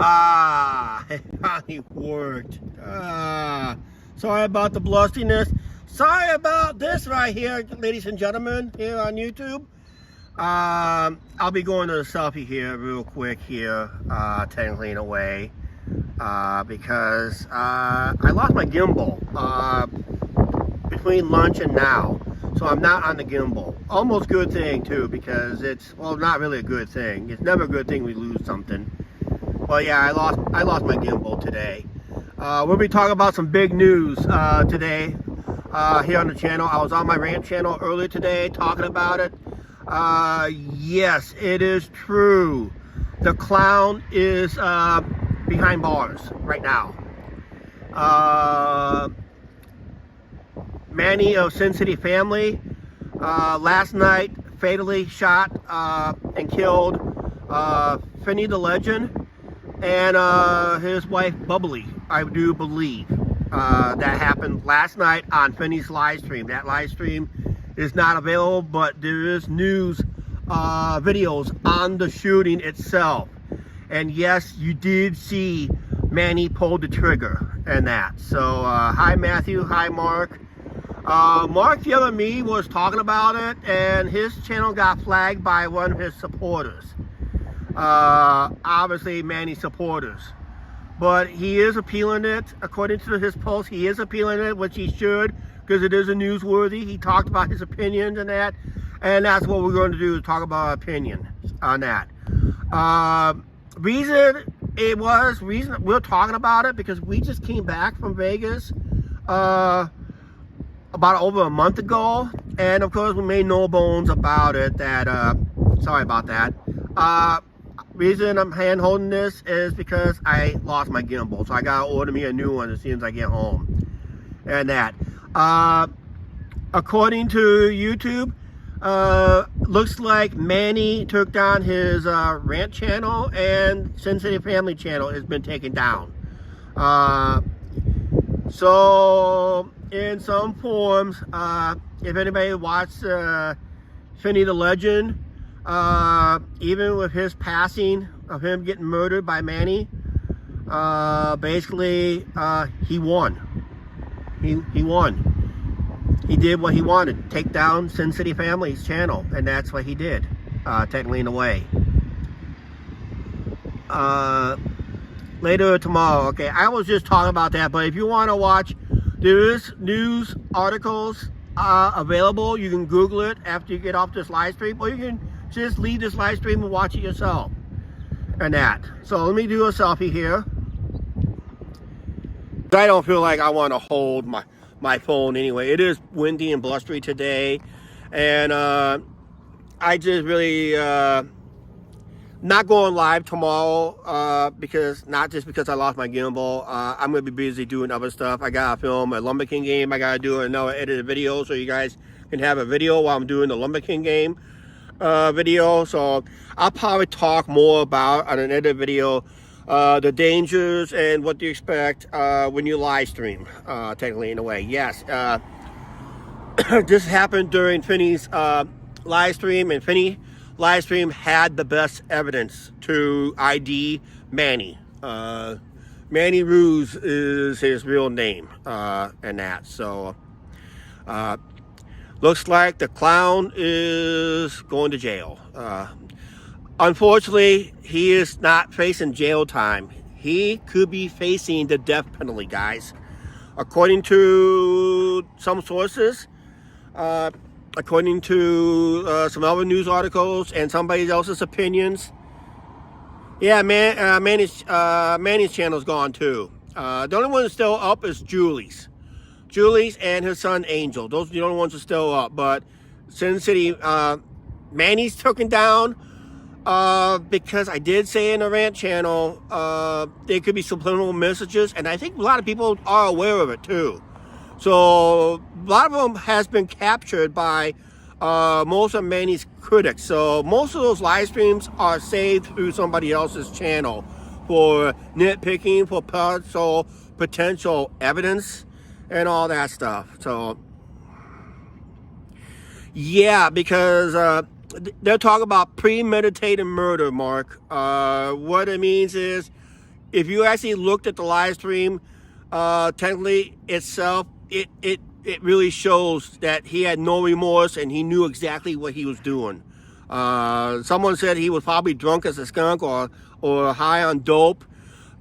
It finally worked. Sorry about the blusteriness. Sorry about this right here, ladies and gentlemen, here on YouTube. I'll be going to the selfie here real quick here, technically in a way, because I lost my gimbal between lunch and now. So I'm not on the gimbal. Almost good thing too, because it's, well, not really a good thing. It's never a good thing we lose something. Well, yeah, I lost my gimbal today. We'll be talking about some big news today here on the channel. I was on my rant channel earlier today talking about it. Yes, it is true. The clown is behind bars right now. Manny of Sin City Family last night fatally shot and killed Finney the Legend and his wife Bubbly, I do believe. That happened last night on Finney's live stream. That live stream is not available, but there is news videos on the shooting itself. And yes, you did see Manny pull the trigger and that. So hi Matthew, hi Mark. Mark the other me was talking about it, and his channel got flagged by one of his supporters. Obviously Manny supporters, but he is appealing it. According to his post, he is appealing it, which he should, because it is a newsworthy. He talked about his opinions and that, and that's what we're going to do, talk about our opinion on that. Reason we're talking about it because we just came back from Vegas about over a month ago, and of course we made no bones about it that sorry about that. Reason I'm hand holding this is because I lost my gimbal, so I gotta order me a new one as soon as I get home. And that according to YouTube, looks like Manny took down his rant channel, and Sin City Family channel has been taken down. So in some forms, if anybody watched Finney the Legend, even with his passing of him getting murdered by Manny, basically he won. He won. He did what he wanted, take down Sin City Family's channel, and that's what he did, technically in a way. Later tomorrow, okay, I was just talking about that, but if you want to watch, there is news articles available. You can Google it after you get off this live stream, or you can just leave this live stream and watch it yourself, and that. So let me do a selfie here. I don't feel like I want to hold my phone anyway. It is windy and blustery today, and I just really not going live tomorrow because not just because I lost my gimbal. I'm gonna be busy doing other stuff. I gotta film a Lumber King game. I gotta do another edited video so you guys can have a video while I'm doing the Lumber King game video. So I'll probably talk more about on an edited video the dangers and what to expect when you live stream, technically in a way. Yes, this happened during Finney's live stream, and Finney live stream had the best evidence to ID Manny. Manny Ruse is his real name, and that. So looks like the clown is going to jail. Unfortunately, he is not facing jail time. He could be facing the death penalty, guys. According to some sources, according to some other news articles and somebody else's opinions, yeah, Manny's channel's gone too. The only one that's still up is Julie's. Julie's and her son Angel. Those are the only ones that are still up. But Sin City, Manny's taken down because I did say in the rant channel there could be subliminal messages, and I think a lot of people are aware of it too. So a lot of them has been captured by most of Manny's critics. So most of those live streams are saved through somebody else's channel for nitpicking, for potential evidence and all that stuff. So yeah, because they're talking about premeditated murder, Mark. What it means is if you actually looked at the live stream, technically itself, it really shows that he had no remorse and he knew exactly what he was doing. Someone said he was probably drunk as a skunk or high on dope,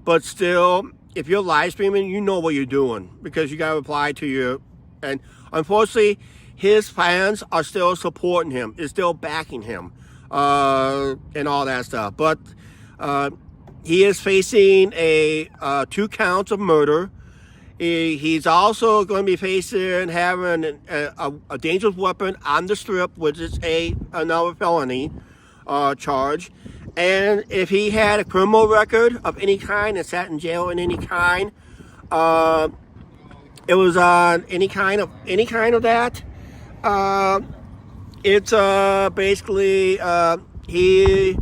but still, if you're live streaming, you know what you're doing because you got to reply to your, and unfortunately, his fans are still supporting him, is still backing him, and all that stuff. But he is facing 2 counts of murder. He's also going to be facing having a dangerous weapon on the strip, which is another felony charge. And if he had a criminal record of any kind and sat in jail in any kind, it was on any kind of that. It's basically he is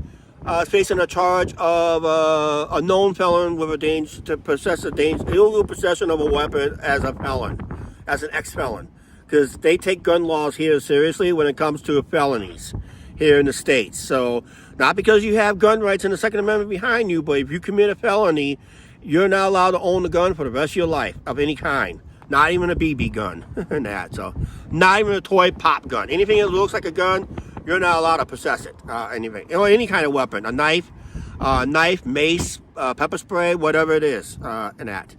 facing a charge of a known felon with illegal possession of a weapon as a felon, as an ex-felon, because they take gun laws here seriously when it comes to felonies here in the States. So not because you have gun rights in the Second Amendment behind you, but if you commit a felony, you're not allowed to own a gun for the rest of your life of any kind. Not even a BB gun and that. So not even a toy pop gun. Anything that looks like a gun, you're not allowed to possess it. Anything, or any kind of weapon, a knife, mace, pepper spray, whatever it is, and that.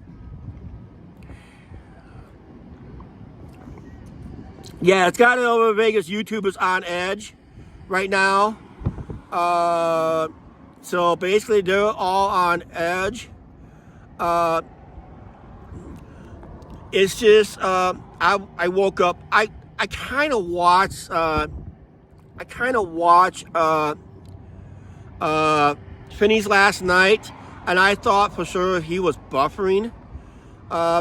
Yeah, it's got over Vegas YouTubers on edge right now. So basically, they're all on edge. It's just I woke up. I kind of watch. Finney's last night, and I thought for sure he was buffering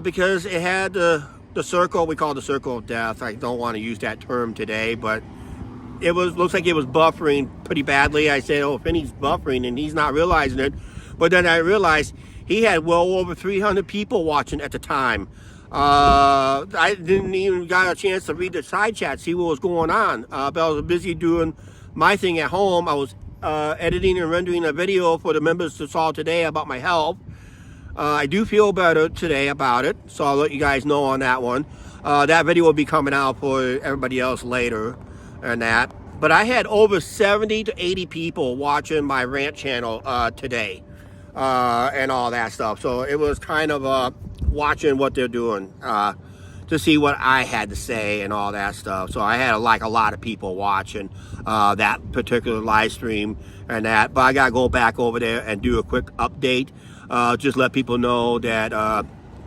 because it had the circle. We call it the circle of death. I don't want to use that term today, but it looks like it was buffering pretty badly. I said, "Oh, Finney's buffering," and he's not realizing it. But then I realized he had well over 300 people watching at the time. I didn't even got a chance to read the side chat, see what was going on. But I was busy doing my thing at home. I was editing and rendering a video for the members to saw today about my health. I do feel better today about it, so I'll let you guys know on that one. That video will be coming out for everybody else later and that. But I had over 70 to 80 people watching my rant channel today and all that stuff. So it was kind of watching what they're doing to see what I had to say and all that stuff. So I had a lot of people watching that particular live stream and that. But I got to go back over there and do a quick update. Just let people know that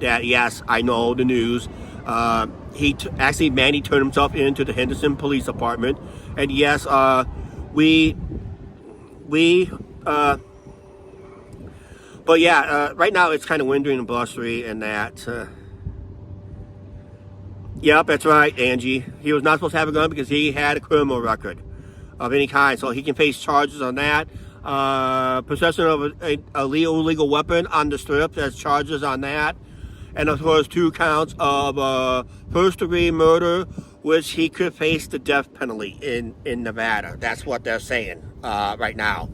that yes, I know the news. Actually, Manny turned himself into the Henderson Police Department, and yes, but yeah, right now it's kind of wintry and blustery and that. Yep, that's right, Angie. He was not supposed to have a gun because he had a criminal record of any kind, so he can face charges on that. Possession of a illegal weapon on the strip, there's charges on that. And of course 2 counts of first-degree murder, which he could face the death penalty in Nevada. That's what they're saying right now.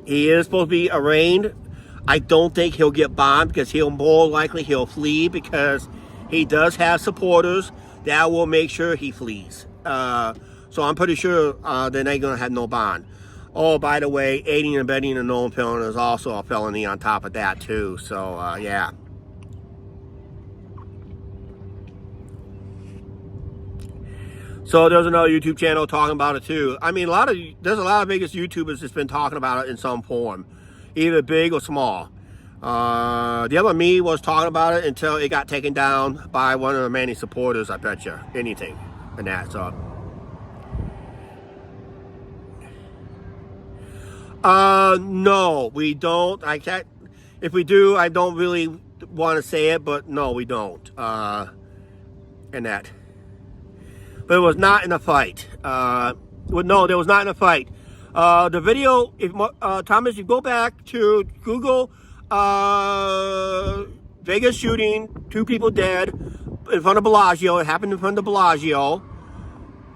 He is supposed to be arraigned. I don't think he'll get bond because more likely he'll flee because he does have supporters that will make sure he flees. So I'm pretty sure they're not going to have no bond. Oh, by the way, aiding and abetting a known felon is also a felony on top of that too. So yeah. So there's another YouTube channel talking about it too. I mean, there's a lot of Vegas YouTubers that's been talking about it in some form, either big or small. The other me was talking about it until it got taken down by one of the Manny supporters. I bet you anything and that. So, no, we don't. I can't. If we do, I don't really want to say it, but no, we don't. And that. But it was not in a fight. No, there was not in a fight. The video, Thomas, you go back to Google Vegas shooting, 2 people dead in front of Bellagio. It happened in front of Bellagio.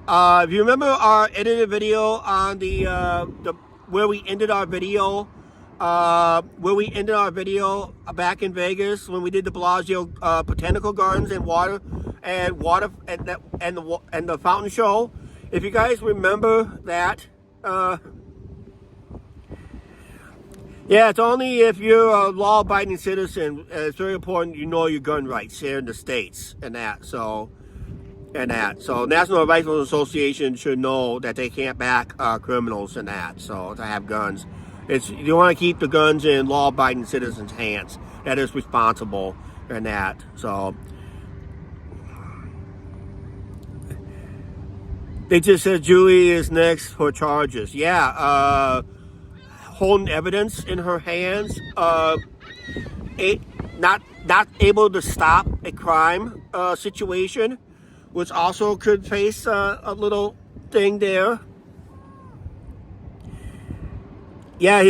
If you remember our edited video on the where we ended our video where we ended our video back in Vegas when we did the Bellagio Botanical Gardens and water and the fountain show. If you guys remember that, yeah, it's only if you're a law-abiding citizen. It's very important you know your gun rights here in the States and that. So National Rifle Association should know that they can't back criminals and that. So to have guns, you want to keep the guns in law-abiding citizens' hands that is responsible and that. So they just said Julie is next for charges. Yeah, holding evidence in her hands, not able to stop a crime situation, which also could face a little thing there. Yeah,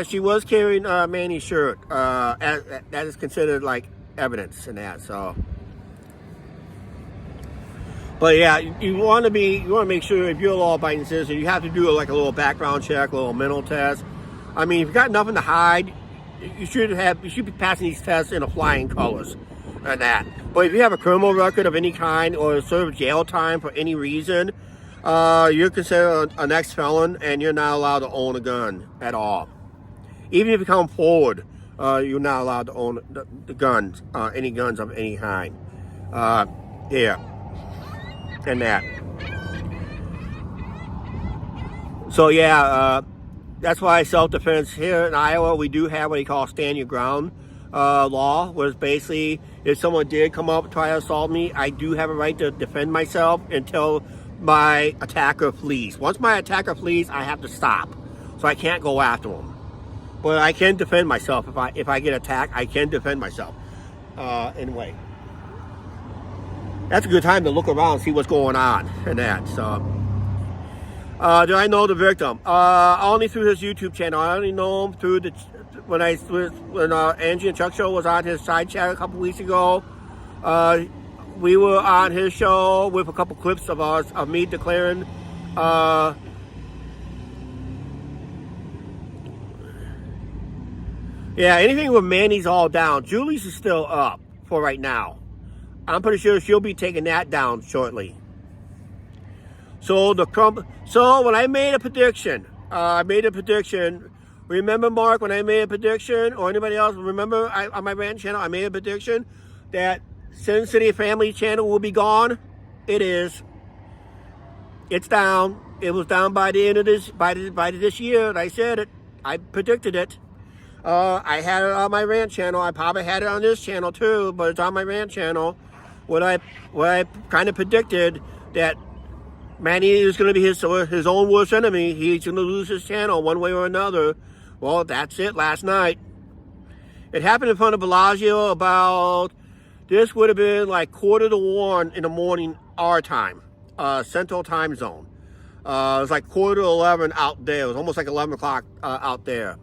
she was carrying Manny's shirt. That is considered like evidence in that. So, but yeah, you want to make sure if you're a law-abiding citizen, you have to do like a little background check, a little mental test. I mean, if you've got nothing to hide, you should be passing these tests in flying colors and that. But if you have a criminal record of any kind or serve jail time for any reason, you're considered an ex-felon and you're not allowed to own a gun at all. Even if you come forward, you're not allowed to own the guns, any guns of any kind. Yeah, and that. So yeah, that's why self-defense here in Iowa, we do have what you call stand your ground law, where it's basically if someone did come up and try to assault me, I do have a right to defend myself until my attacker flees. Once my attacker flees, I have to stop. So I can't go after him. But I can defend myself. If I get attacked, I can defend myself. Anyway. That's a good time to look around and see what's going on and that. So, do I know the victim? Only through his YouTube channel. I only know him through when Angie and Chuck show was on his side chat a couple weeks ago. We were on his show with a couple clips of me declaring yeah, anything with Manny's all down. Julie's is still up for right now. I'm pretty sure she'll be taking that down shortly. So when I made a prediction, remember, Mark, when I made a prediction, or anybody else remember on my rant channel, I made a prediction that Sin City Family Channel will be gone. It is. It's down. It was down by the end of this year. I said it. I predicted it. I had it on my rant channel. I probably had it on this channel too, but it's on my rant channel. What I kind of predicted that Manny is going to be his own worst enemy. He's going to lose his channel one way or another. Well, that's it. Last night, it happened in front of Bellagio about. This would have been like 1:45 in the morning, our time, Central Time Zone. It was like 10:45 out there. It was almost like 11 o'clock out there.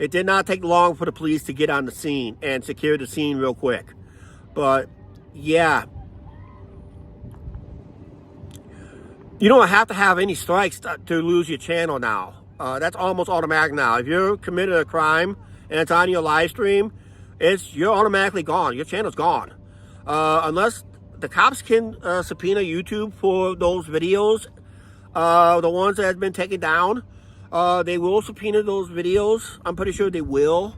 It did not take long for the police to get on the scene and secure the scene real quick. But yeah, you don't have to have any strikes to lose your channel now. That's almost automatic now. If you're committed a crime and it's on your live stream, you're automatically gone. Your channel's gone. Unless the cops can subpoena YouTube for those videos, the ones that have been taken down, they will subpoena those videos. I'm pretty sure they will.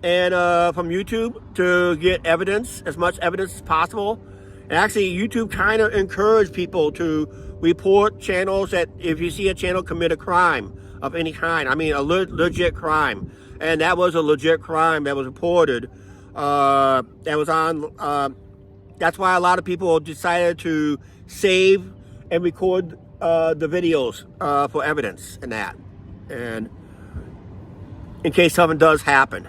And from YouTube to get evidence, as much evidence as possible. And actually, YouTube kind of encourage people to report channels that if you see a channel commit a crime of any kind, I mean a legit crime. And that was a legit crime that was reported. That was on. That's why a lot of people decided to save and record the videos for evidence and that, and in case something does happen.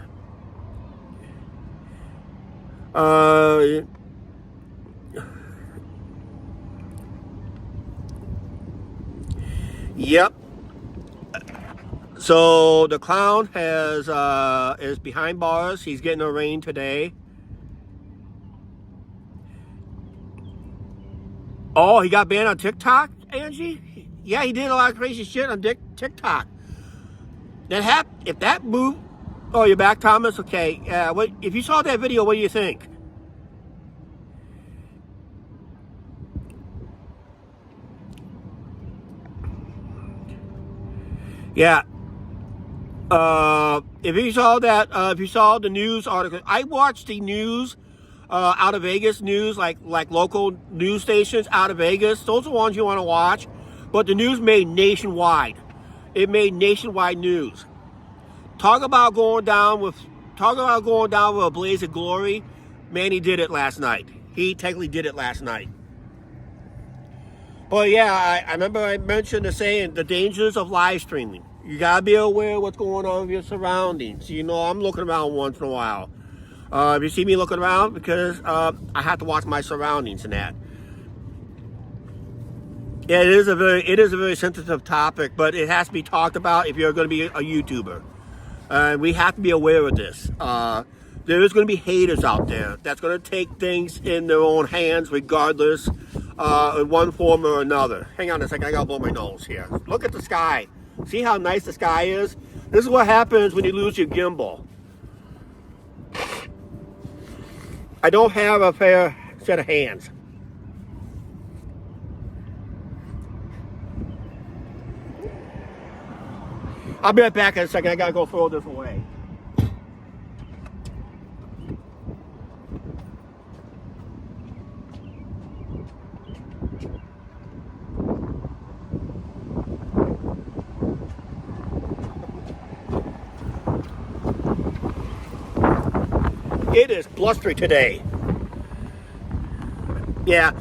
Yep. So the clown is behind bars. He's getting arraigned today. Oh, he got banned on TikTok, Angie? Yeah, he did a lot of crazy shit on TikTok. if that move, oh, you're back, Thomas? Okay. What if you saw that video? What do you think? Yeah. If you saw that, if you saw the news article, I watched the news out of Vegas news, like local news stations out of Vegas. Those are the ones you want to watch. But the news made nationwide. It made nationwide news. Talk about going down with a blaze of glory. Manny did it last night. He technically did it last night. But yeah, I remember I mentioned the saying, the dangers of live streaming. You gotta be aware of what's going on with your surroundings. You know, I'm looking around once in a while. If you see me looking around, because I have to watch my surroundings and that. Yeah, it is a very sensitive topic, but it has to be talked about if you're going to be a YouTuber. We have to be aware of this. There is going to be haters out there that's going to take things in their own hands, regardless, in one form or another. Hang on a second, I gotta blow my nose here. Look at the sky. See how nice the sky is? This is what happens when you lose your gimbal. I don't have a fair set of hands. I'll be right back in a second. I gotta go throw this away. It is blustery today. Yeah.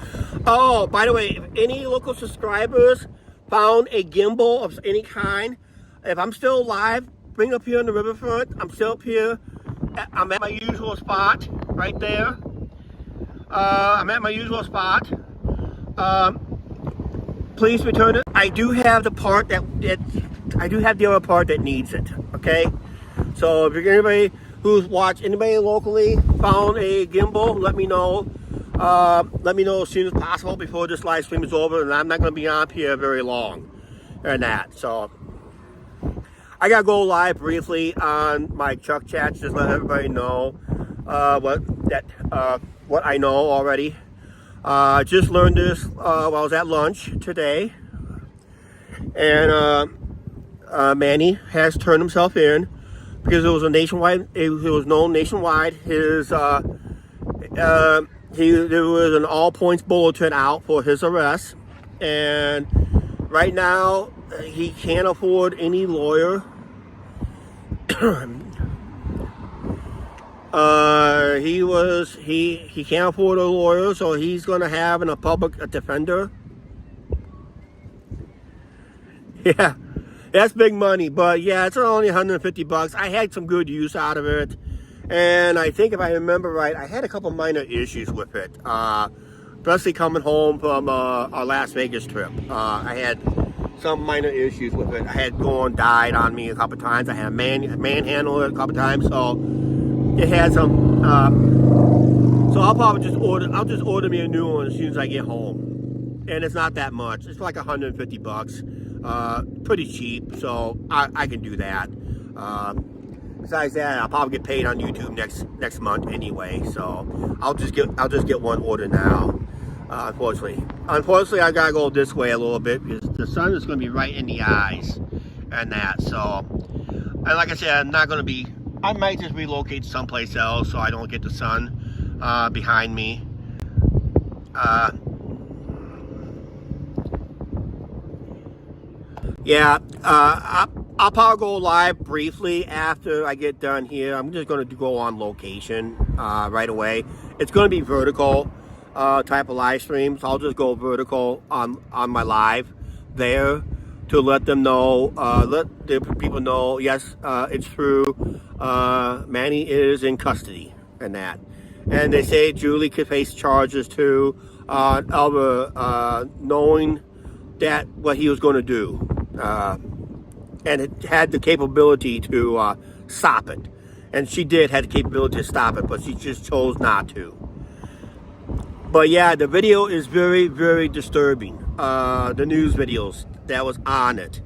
Oh, by the way, if any local subscribers found a gimbal of any kind, if I'm still alive, bring it up here on the riverfront. I'm still up here. I'm at my usual spot right there. I'm at my usual spot. Please return it. I do have the part I do have the other part that needs it. Okay. So if you're anybody who's watched, anybody locally found a gimbal, let me know. Let me know as soon as possible before this live stream is over, and I'm not going to be on here very long and that. So I gotta go live briefly on my Chuck Chat, just let everybody know what I know already. Just learned this while I was at lunch today, and Manny has turned himself in because it was known nationwide. There was an all points bulletin out for his arrest, and right now he can't afford any lawyer. He can't afford a lawyer, so he's gonna have a public defender. Yeah, that's big money, but yeah, it's only $150. I had some good use out of it, and I think if I remember right, I had a couple minor issues with it, especially coming home from our Las Vegas trip. I had some minor issues with it. I had died on me a couple times. I had a manhandle it a couple times, so it had some. So I'll probably just order me a new one as soon as I get home, and it's not that much. It's like $150, pretty cheap. So I can do that. Besides that, I'll probably get paid on YouTube next month anyway. So I'll just get one order now. Unfortunately, I gotta go this way a little bit because the sun is going to be right in the eyes and that. So, and like I said, I might just relocate someplace else so I don't get the sun behind me. Yeah, I'll probably go live briefly after I get done here. I'm just going to go on location right away. It's going to be vertical type of live stream, so I'll just go vertical on my live there to let them know, let the people know, yes, it's true, Manny is in custody and that. And they say Julie could face charges too, knowing that what he was going to do, and it had the capability to stop it, and she had the capability to stop it, but she just chose not to. But yeah, the video is very, very disturbing. The news videos that was on it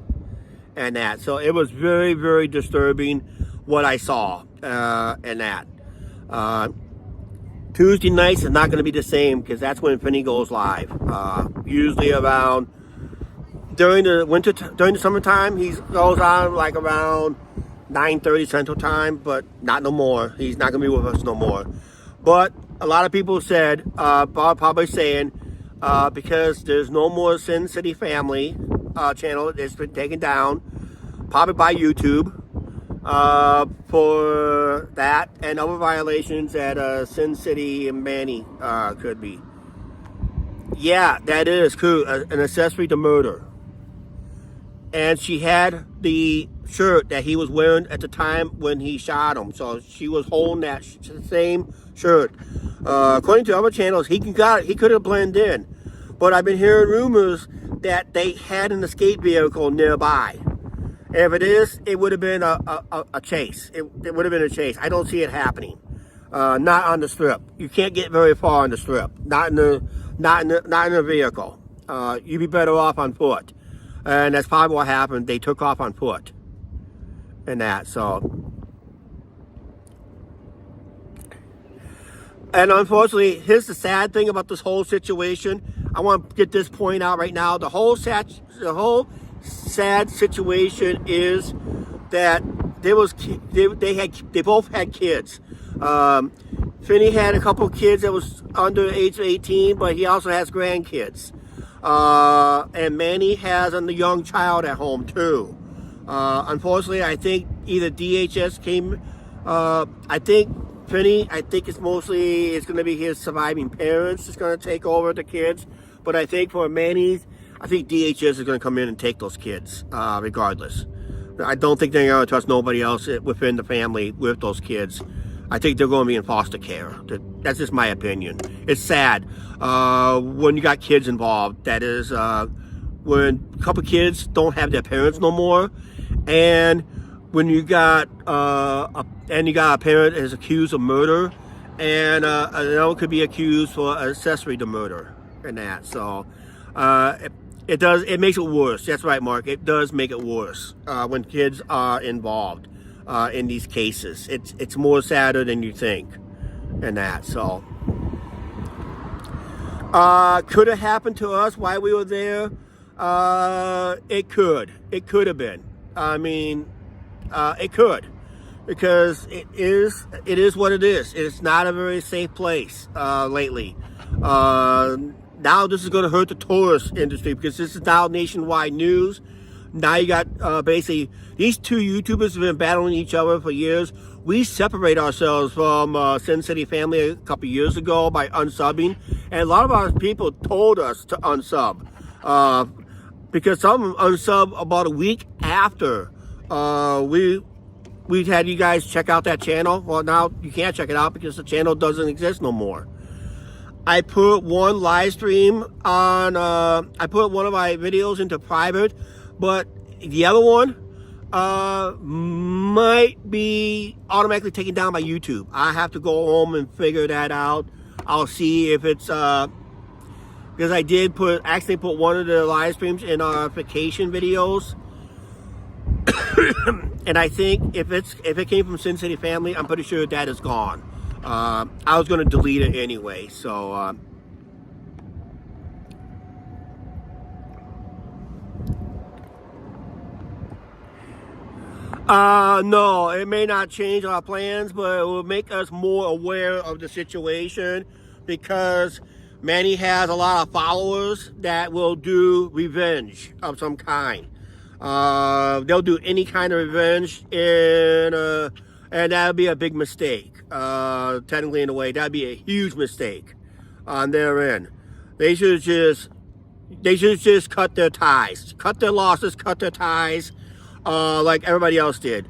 and that. So it was very, very disturbing what I saw and that. Tuesday nights is not going to be the same because that's when Finney goes live. Usually around during the summertime, he goes on like around 9:30 Central Time, but not no more. He's not going to be with us no more. But a lot of people said, probably saying, because there's no more Sin City Family channel, it's been taken down, probably by YouTube, for that and other violations that Sin City and Manny could be. Yeah, that is true, an accessory to murder. And she had the shirt that he was wearing at the time when he shot him. So she was holding that same shirt. According to other channels, he could have blended in. But I've been hearing rumors that they had an escape vehicle nearby. And if it is, it would have been a chase. It would have been a chase. I don't see it happening. Not on the strip. You can't get very far on the strip. Not in a vehicle. You'd be better off on foot. And that's probably what happened. They took off on foot. And that, so. And unfortunately, here's the sad thing about this whole situation. I want to get this point out right now. The whole sad situation is that they both had kids. Finney had a couple of kids that was under the age of 18, but he also has grandkids. And Manny has a young child at home too. Unfortunately, I think either DHS came. I think Finney. I think it's going to be his surviving parents that's going to take over the kids. But I think for Manny, I think DHS is going to come in and take those kids, regardless. I don't think they're going to trust nobody else within the family with those kids. I think they're going to be in foster care. That's just my opinion. It's sad when you got kids involved. That is, when a couple kids don't have their parents no more, and when you got a parent that is accused of murder, and another could be accused for accessory to murder and that. So it makes it worse. That's right, Mark. It does make it worse when kids are involved in these cases. It's more sadder than you think and that. So could have happened to us while we were there. It could have been. I mean, it could, because it is what it is. It's not a very safe place lately. Now this is going to hurt the tourist industry because this is now nationwide news. Now you got basically these two YouTubers have been battling each other for years. We separate ourselves from Sin City Family a couple years ago by unsubbing, and a lot of our people told us to unsub because some unsub about a week after we had you guys check out that channel. Well, now you can't check it out because the channel doesn't exist no more. I put one live stream on, I put one of my videos into private, but the other one might be automatically taken down by YouTube. I have to go home and figure that out. I'll see if it's, because I did actually put one of the live streams in our vacation videos. And I think if it came from Sin City Family, I'm pretty sure that is gone. I was going to delete it anyway, so no, it may not change our plans, but it will make us more aware of the situation because Manny has a lot of followers that will do revenge of some kind. They'll do any kind of revenge, and that would be a big mistake. Technically, in a way, that'd be a huge mistake on their end. They should just cut their ties, cut their losses, cut their ties, like everybody else did,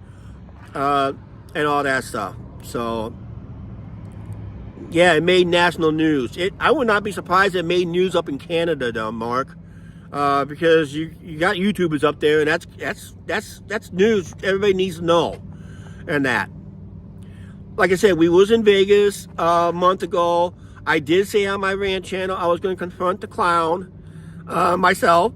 and all that stuff. So, yeah, it made national news. I would not be surprised if it made news up in Canada, though, Mark. Because you got YouTubers up there, and that's news everybody needs to know, and that. Like I said, we was in Vegas a month ago. I did say on my rant channel I was going to confront the clown myself.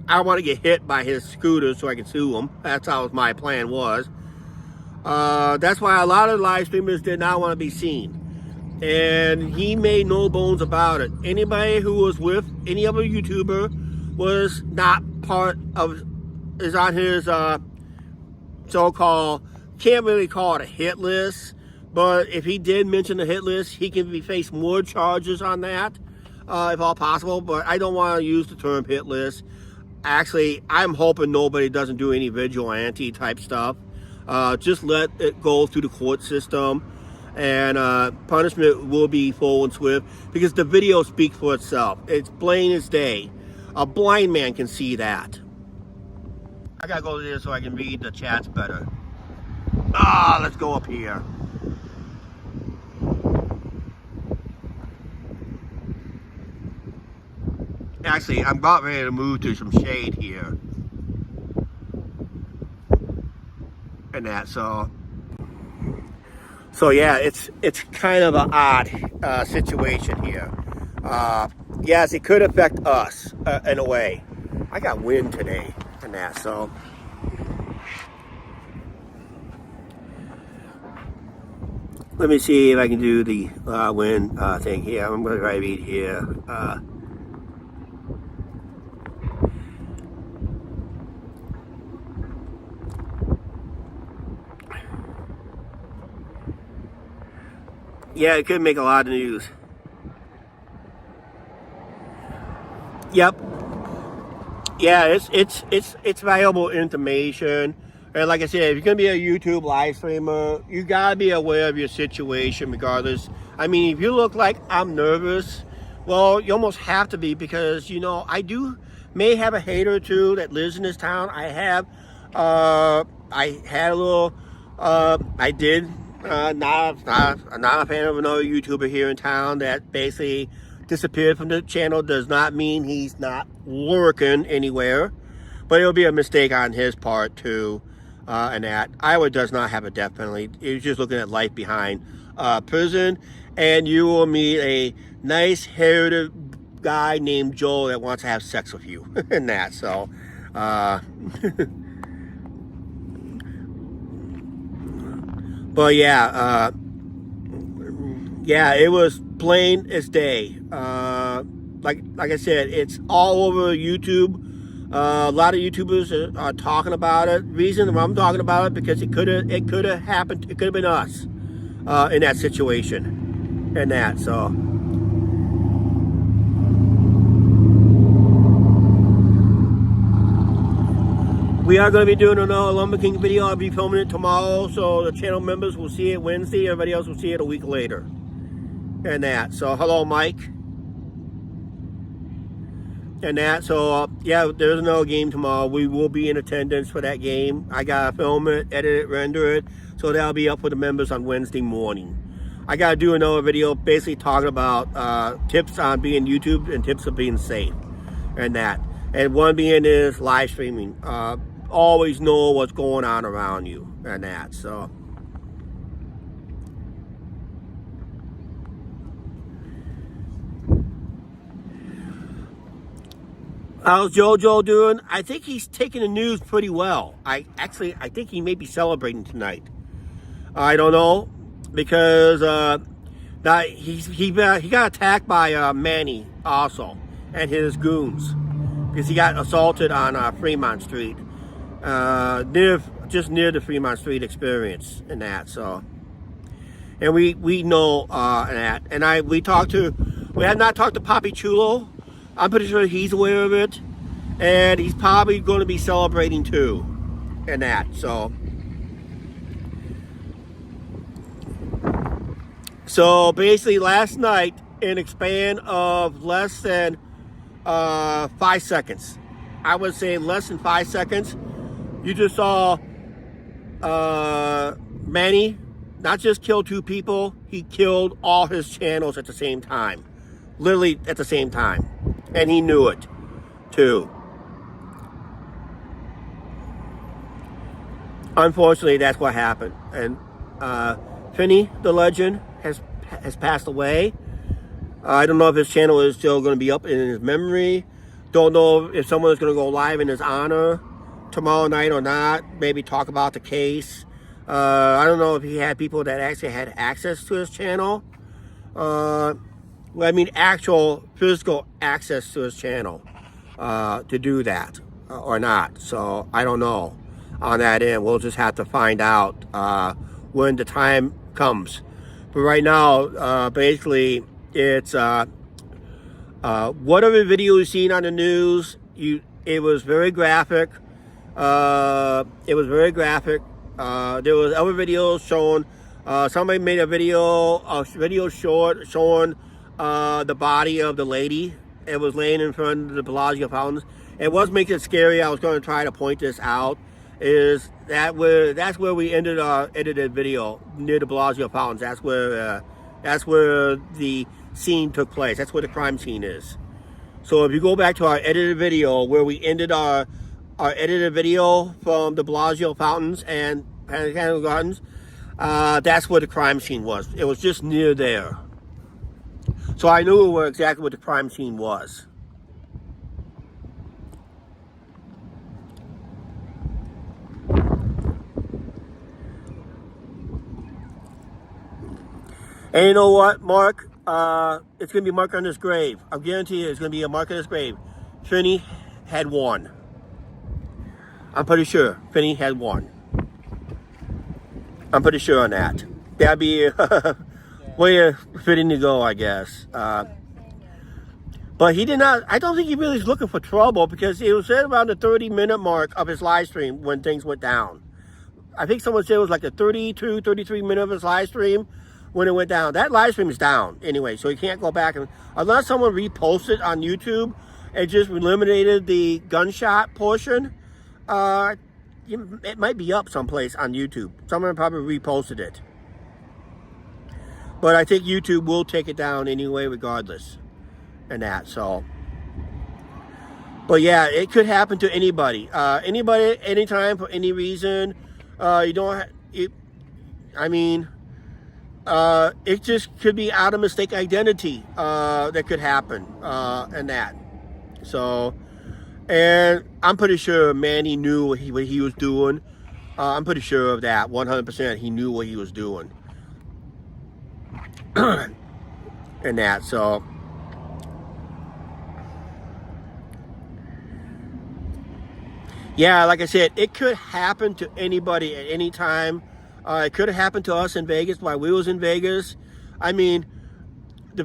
I want to get hit by his scooter so I can sue him. That's how my plan was. That's why a lot of live streamers did not want to be seen. And he made no bones about it. Anybody who was with any other YouTuber was not part of, is on his so-called, can't really call it a hit list, but if he did mention the hit list, he can be face more charges on that, if all possible. But I don't want to use the term hit list. Actually, I'm hoping nobody doesn't do any vigilante type stuff. Just let it go through the court system, and punishment will be full and swift, because the video speaks for itself. It's plain as day. A blind man can see that. I gotta go there so I can read the chats better. Let's go up here. Actually, I'm about ready to move to some shade here. And that, so yeah, it's kind of an odd situation here. Yes, it could affect us in a way. I got wind today and that, so let me see if I can do the wind thing here. I'm going to try to read here. Yeah, it could make a lot of news. Yep. Yeah, it's valuable information. And like I said, if you're gonna be a YouTube live streamer, you gotta be aware of your situation regardless. I mean, if you look like I'm nervous, well, you almost have to be, because you know, I may have a hater or two that lives in this town. I had a little not a fan of another YouTuber here in town that basically disappeared from the channel. Does not mean he's not working anywhere, but it'll be a mistake on his part too. And that Iowa does not have a death penalty. You're just looking at life behind prison, and you will meet a nice haired guy named Joel that wants to have sex with you and that. So but yeah, it was plain as day. Like I said, it's all over YouTube. A lot of YouTubers are talking about it. Reason why I'm talking about it, because it could have happened. It could have been us in that situation, and that. So we are going to be doing another Lumber King video. I'll be filming it tomorrow, so the channel members will see it Wednesday. Everybody else will see it a week later, and that. So hello, Mike. And that, so yeah, there's no game tomorrow. We will be in attendance for that game. I gotta film it, edit it, render it, so that'll be up for the members on Wednesday morning. I gotta do another video basically talking about tips on being YouTube and tips of being safe, and that. And one being is live streaming. Always know what's going on around you, and that. So how's JoJo doing? I think he's taking the news pretty well. I think he may be celebrating tonight. I don't know, because he got attacked by Manny also and his goons, because he got assaulted on Fremont Street, just near the Fremont Street Experience and that. So, and we know that, and we have not talked to Papi Chulo. I'm pretty sure he's aware of it, and he's probably going to be celebrating too, and that. So basically, last night, in a span of less than 5 seconds, I would say less than 5 seconds, you just saw Manny not just kill 2 people, he killed all his channels at the same time. Literally at the same time. And he knew it, too. Unfortunately, that's what happened. And Finney, the legend, has passed away. I don't know if his channel is still going to be up in his memory. Don't know if someone's going to go live in his honor tomorrow night or not. Maybe talk about the case. I don't know if he had people that actually had access to his channel. Well, I mean, actual physical access to his channel to do that or not. So I don't know on that end. We'll just have to find out when the time comes. But right now, basically, it's whatever video you've seen on the news, it was very graphic. It was very graphic. There was other videos showing. Somebody made a video short showing the body of the lady. It was laying in front of the Bellagio fountains. It was making it scary. I was going to try to point this out. That's where we ended our edited video, near the Bellagio fountains. That's where the scene took place. That's where the crime scene is. So if you go back to our edited video where we ended our edited video from the Bellagio fountains and Botanical Gardens, that's where the crime scene was. It was just near there. So I knew where exactly what the crime scene was. And you know what, Mark? It's going to be marked on his grave. I guarantee you it's going to be a mark on his grave. Finney had won. I'm pretty sure Finney had won. I'm pretty sure on that. That'd be way fitting to go, I guess. But he did not, I don't think he really was looking for trouble, because it was at around the 30-minute mark of his live stream when things went down. I think someone said it was like the 32, 33 minute of his live stream when it went down. That live stream is down anyway, so he can't go back. And unless someone reposted on YouTube and just eliminated the gunshot portion, it might be up someplace on YouTube. Someone probably reposted it. But I think YouTube will take it down anyway, regardless. And that, so. But yeah, it could happen to anybody. Anybody, anytime, for any reason. You don't, I mean, it just could be out of mistake identity that could happen, and that. So, and I'm pretty sure Manny knew what he was doing. I'm pretty sure of that, 100%. He knew what he was doing. And that, so. Yeah, like I said, it could happen to anybody at any time. It could have happened to us in Vegas while we was in Vegas. I mean, the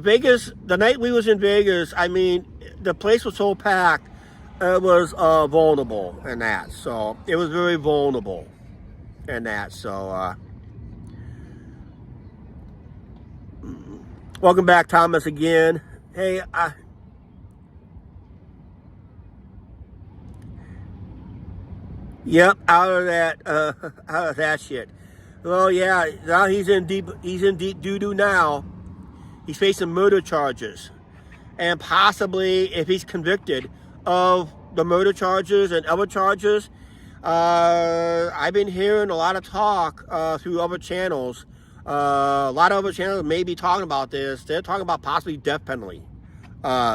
night we was in Vegas, I mean, the place was so packed, it was vulnerable and that. So, it was very vulnerable and that. So, welcome back, Thomas, again. Hey, yep, out of that shit. Well, yeah, now he's in deep doo-doo now. He's facing murder charges. And possibly, if he's convicted of the murder charges and other charges, I've been hearing a lot of talk through other channels. A lot of other channels may be talking about this. They're talking about possibly death penalty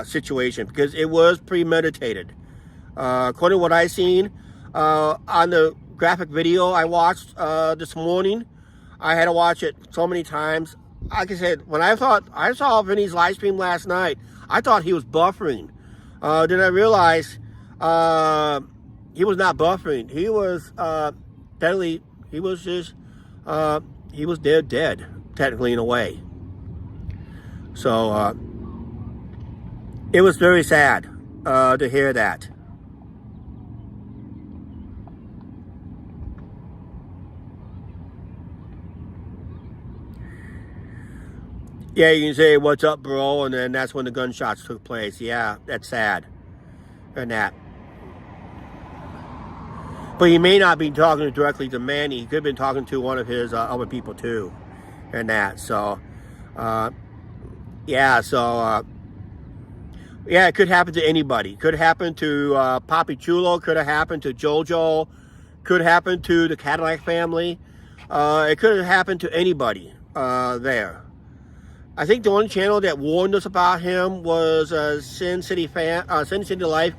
situation, because it was premeditated. According to what I've seen, on the graphic video I watched this morning, I had to watch it so many times. Like I said, when I saw Vinny's live stream last night, I thought he was buffering. Then I realized he was not buffering. He was technically, he was just he was dead technically, in a way. So it was very sad to hear that. Yeah, you can say, "What's up, bro?" And then that's when the gunshots took place. Yeah, that's sad. And that. But he may not be talking directly to Manny. He could have been talking to one of his other people, too. And that. So, yeah, so, yeah, it could happen to anybody. Could happen to Papi Chulo. Could have happened to JoJo. Could happen to the Cadillac family. It could have happened to anybody there. I think the only channel that warned us about him was Sin City Life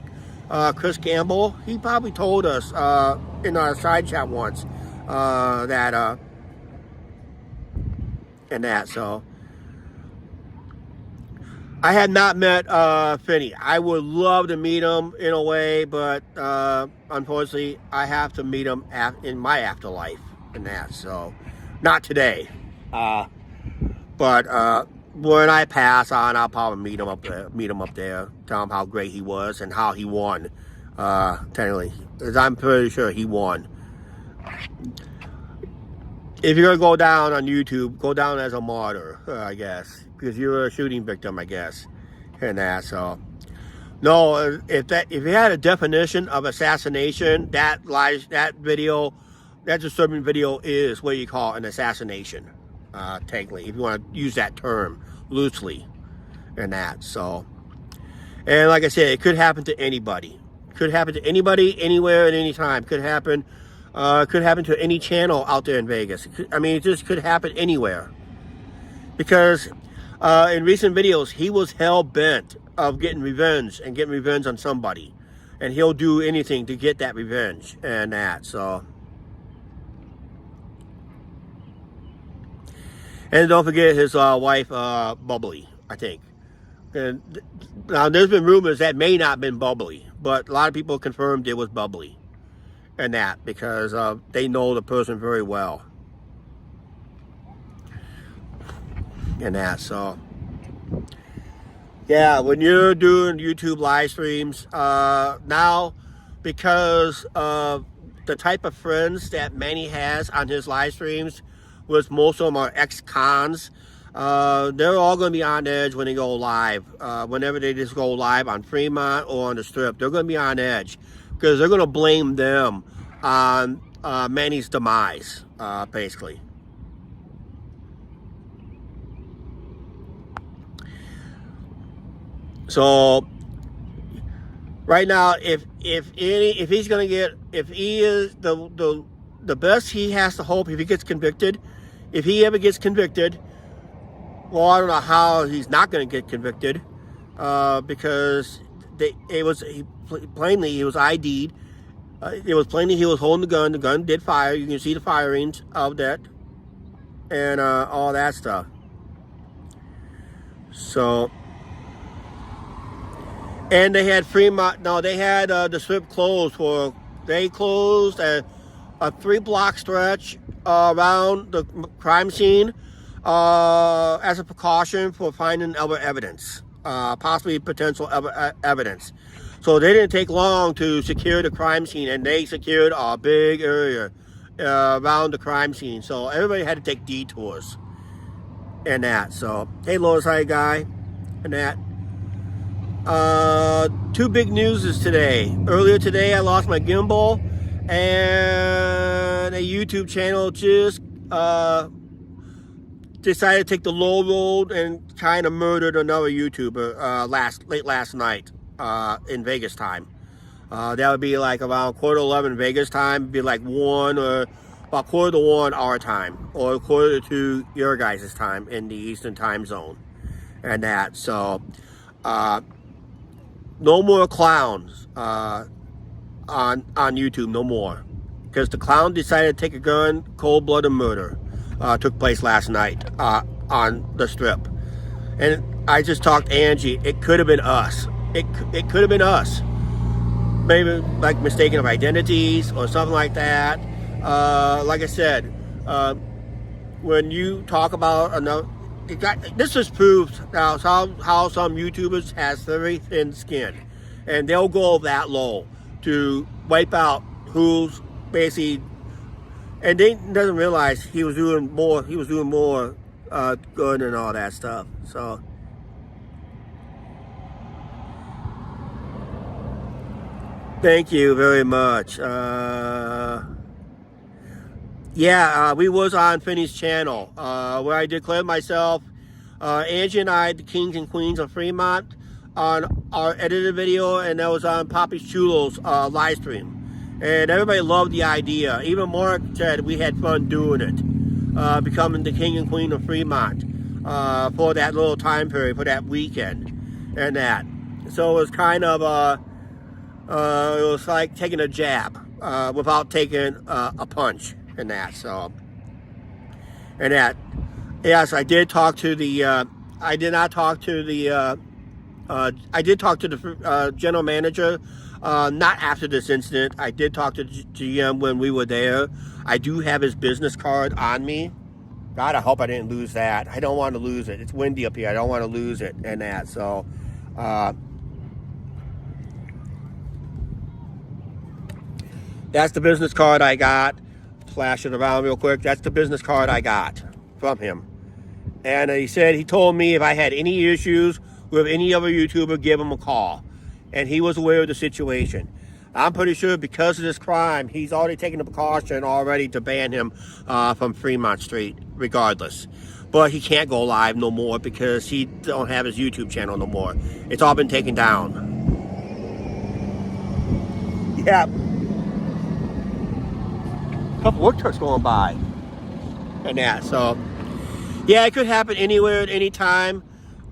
Chris Campbell, he probably told us in our side chat once that and that. So I had not met Finney. I would love to meet him in a way, but unfortunately, I have to meet him in my afterlife and that. So not today, but when I pass on, I'll probably meet him up there, tell him how great he was and how he won. Technically, because I'm pretty sure he won. If you're gonna go down on YouTube, go down as a martyr, I guess, because you're a shooting victim, I guess, and that. So, no, if you had a definition of assassination, that video, that disturbing video is what you call an assassination, technically, if you want to use that term loosely, and that. So, and like I said, it could happen to anybody. Could happen to anybody, anywhere, at any time. Could happen to any channel out there in Vegas. It just could happen anywhere. Because in recent videos, he was hell-bent of getting revenge on somebody. And he'll do anything to get that revenge and that, so. And don't forget his wife, Bubbly, I think. And now, there's been rumors that may not have been Bubbly, but a lot of people confirmed it was Bubbly. And that, because they know the person very well. And that, so. Yeah, when you're doing YouTube live streams, now, because of the type of friends that Manny has on his live streams, which most of them are ex-cons, they're all going to be on edge when they go live. Whenever they just go live on Fremont or on the Strip, they're going to be on edge. Because they're going to blame them on Manny's demise, basically. So, right now, if he is the best he has to hope, if he gets convicted, if he ever gets convicted, well, I don't know how he's not going to get convicted, because he was ID'd. It was plainly he was holding the gun. The gun did fire. You can see the firings of that and all that stuff. So, and they had Fremont. No, they had the Strip closed they closed a 3-block stretch around the crime scene as a precaution for finding other evidence, possibly potential evidence. So they didn't take long to secure the crime scene, and they secured a big area around the crime scene. So everybody had to take detours and that. So, hey, Lower Side Guy and that. Two big news is today. Earlier today, I lost my gimbal, and a YouTube channel just decided to take the low road and kind of murdered another YouTuber late last night. In Vegas time. That would be like around 11:15 Vegas time. It'd be like 1 or about 1 our time, or 2 your guys' time in the Eastern time zone, and that. So, no more clowns on YouTube, no more, because the clown decided to take a gun. Cold-blooded murder took place last night on the Strip, and I just talked to Angie. It could have been us. It could have been us. Maybe like mistaken of identities or something like that. Like I said, when you talk about another, this just proves now how some YouTubers has very thin skin, and they'll go that low to wipe out who's basically, and they doesn't realize he was doing more. He was doing more good and all that stuff. So. Thank you very much. We was on Finney's channel where I declared myself, Angie and I, the kings and queens of Fremont, on our edited video, and that was on Poppy's Chulos live stream. And everybody loved the idea. Even Mark said we had fun doing it, becoming the king and queen of Fremont for that little time period, for that weekend, and that. So it was kind of It was like taking a jab without taking a punch and that. So, and that, yes, I did talk to the. I did not talk to the. I did talk to the general manager. Not after this incident. I did talk to GM when we were there. I do have his business card on me. God, I hope I didn't lose that. I don't want to lose it. It's windy up here. I don't want to lose it and that. So, that's the business card I got. Flash it around real quick. That's the business card I got from him. And he told me if I had any issues with any other YouTuber, give him a call. And he was aware of the situation. I'm pretty sure because of this crime, he's already taken the precaution already to ban him from Fremont Street, regardless. But he can't go live no more because he don't have his YouTube channel no more. It's all been taken down. Yeah. A couple work trucks going by. And that, so. Yeah, it could happen anywhere at any time.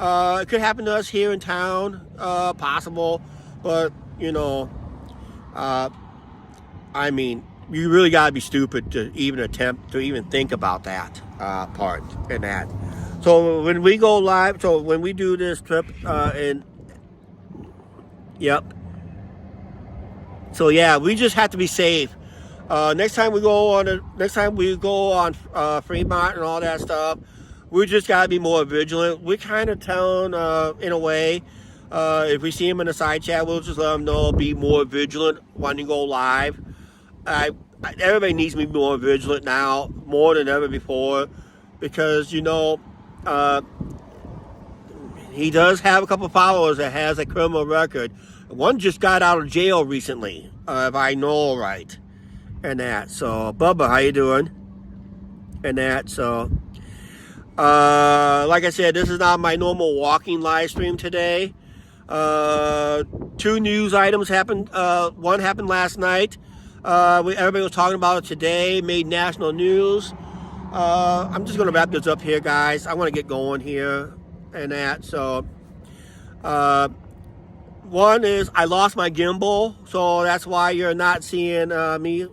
It could happen to us here in town, possible, but you know, I mean, you really gotta be stupid to even attempt to even think about that part and that. So when we go live, so when we do this trip, yep. So yeah, we just have to be safe. Next time we go on Fremont and all that stuff. We just got to be more vigilant. We're kind of telling, in a way, if we see him in a side chat, we'll just let them know, be more vigilant when you go live. Everybody needs to be more vigilant now, more than ever before, because, you know, he does have a couple followers that has a criminal record. One just got out of jail recently, if I know right, and that. So, Bubba, how you doing? And that, so... like I said, this is not my normal walking live stream today. 2 news items happened. One happened last night. Everybody was talking about it today. Made national news. I'm just going to wrap this up here, guys. I want to get going here and that. So, one is I lost my gimbal. So that's why you're not seeing me.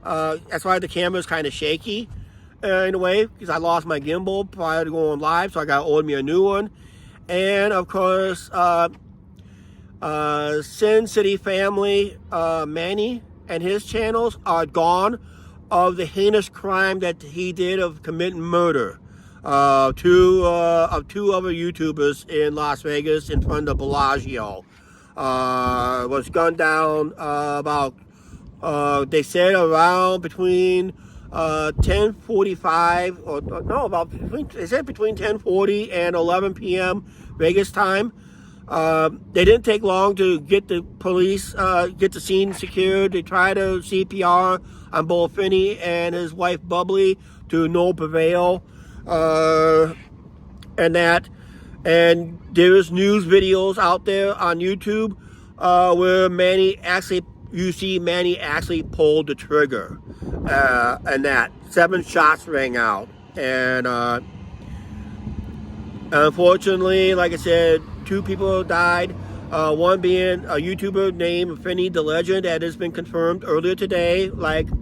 That's why the camera's kind of shaky. In a way, because I lost my gimbal prior to going live, so I got ordered me a new one. And of course, Sin City Family, Manny and his channels are gone of the heinous crime that he did of committing murder of two other YouTubers in Las Vegas in front of Bellagio. Was gunned down about they said around between 10:45 or no, about between, they said between 10:40 and 11 p.m. Vegas time. They didn't take long to get the police, get the scene secured. They tried to CPR on both Finney and his wife Bubbly to no prevail, and that. And there's news videos out there on YouTube where you see Manny actually pulled the trigger, and that 7 shots rang out, and unfortunately, like I said, 2 people died. One being a YouTuber named Finney the Legend, that has been confirmed earlier today,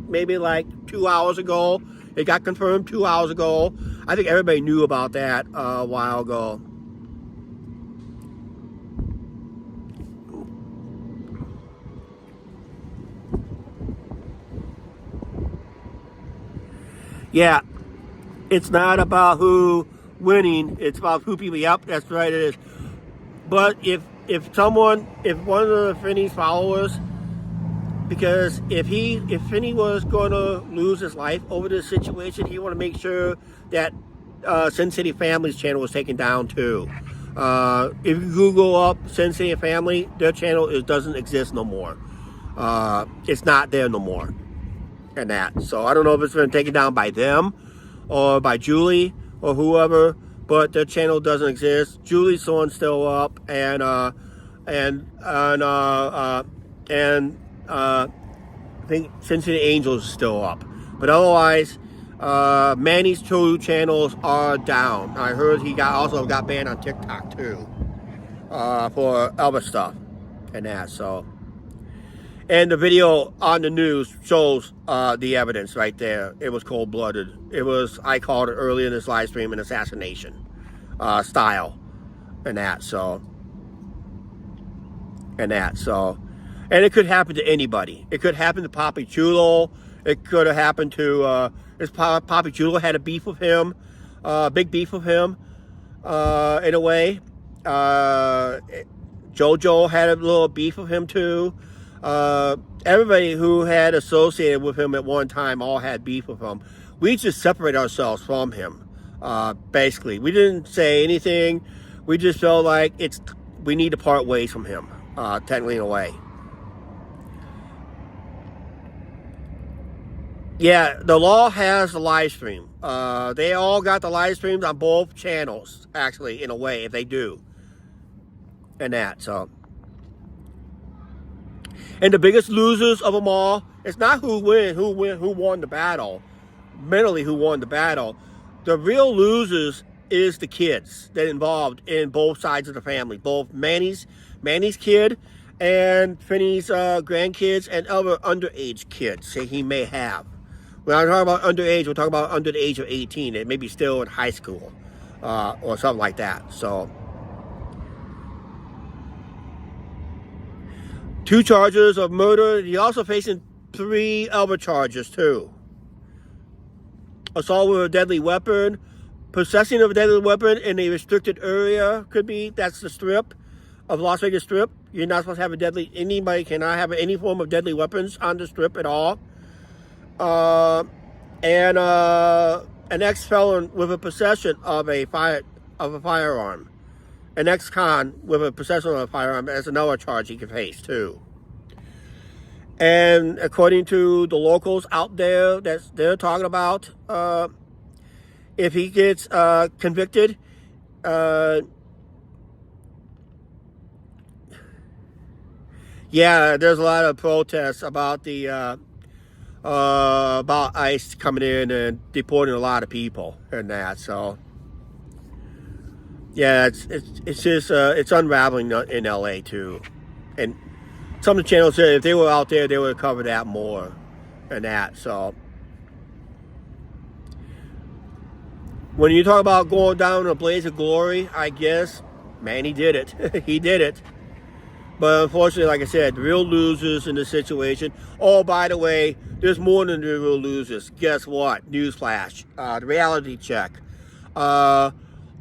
maybe 2 hours ago. It got confirmed 2 hours ago. I think everybody knew about that a while ago. Yeah, it's not about who winning, it's about who people, yep, that's right, it is. But if one of the Finney's followers, because if Finney was going to lose his life over this situation, he want to make sure that Sin City Family's channel was taken down too. If you Google up Sin City Family, their channel doesn't exist no more. It's not there no more. And that. So I don't know if it's been taken down by them or by Julie or whoever, but their channel doesn't exist. Julie's one's still up, and I think Sin City Angels is still up. But otherwise, Manny's 2 channels are down. I heard he also got banned on TikTok too, for other stuff and that. So And the video on the news shows the evidence right there. It was cold-blooded. It was, I called it earlier in this live stream, an assassination style and that. So, and it could happen to anybody. It could happen to Papi Chulo. It could have happened to, Papi Chulo had a beef with him, big beef with him, in a way. JoJo had a little beef with him too. Everybody who had associated with him at one time all had beef with him. We just separate ourselves from him. Basically, we didn't say anything. We just felt like we need to part ways from him. Technically, in a way. Yeah, the law has the live stream. They all got the live streams on both channels, actually, in a way, if they do. And that, so. And the biggest losers of them all, it's not who won the battle, mentally who won the battle. The real losers is the kids that involved in both sides of the family, both Manny's kid and Finney's grandkids and other underage kids that he may have. When I talk about underage, we're talking about under the age of 18. It may be still in high school or something like that. So, 2 charges of murder. He's also facing 3 other charges too. Assault with a deadly weapon, possessing of a deadly weapon in a restricted area could be. That's the Strip of Las Vegas Strip. You're not supposed to have anybody cannot have any form of deadly weapons on the Strip at all. And an ex-felon with a possession of a firearm. An ex-con with a possession of a firearm as another charge he can face too. And according to the locals out there that they're talking about, if he gets convicted, yeah, there's a lot of protests about the about ICE coming in and deporting a lot of people and that. So, yeah, it's just it's unraveling in LA too, and some of the channels said if they were out there, they would cover that more and that. So, when you talk about going down in a blaze of glory, I guess Manny did it. He did it. But unfortunately, like I said, the real losers in the situation. Oh, by the way, there's more than the real losers. Guess what? Newsflash. The reality check. All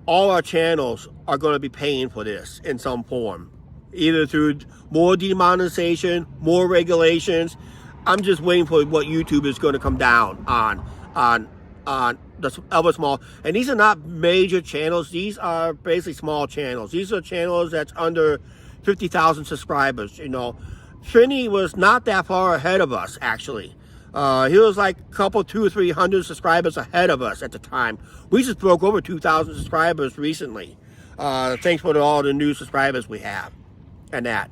our channels are going to be paying for this in some form. Either through more demonetization, more regulations. I'm just waiting for what YouTube is going to come down on the other small. And these are not major channels. These are basically small channels. These are channels that's under 50,000 subscribers. You know, Finney was not that far ahead of us, actually. He was like a couple, 200 or 300 subscribers ahead of us at the time. We just broke over 2,000 subscribers recently. Thanks for all the new subscribers we have and that.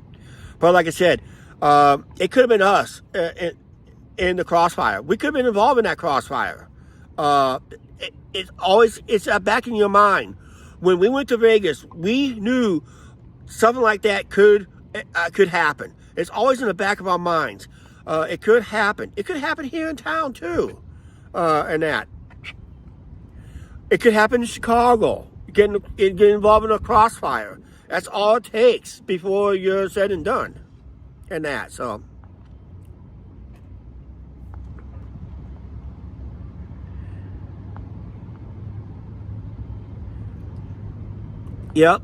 But like I said, it could have been us in the crossfire. We could have been involved in that crossfire. It's back in your mind. When we went to Vegas, we knew something like that could happen. It's always in the back of our minds. It could happen. It could happen here in town too, and that. It could happen in Chicago. Get involved in a crossfire. That's all it takes before you're said and done, and that. So, yep.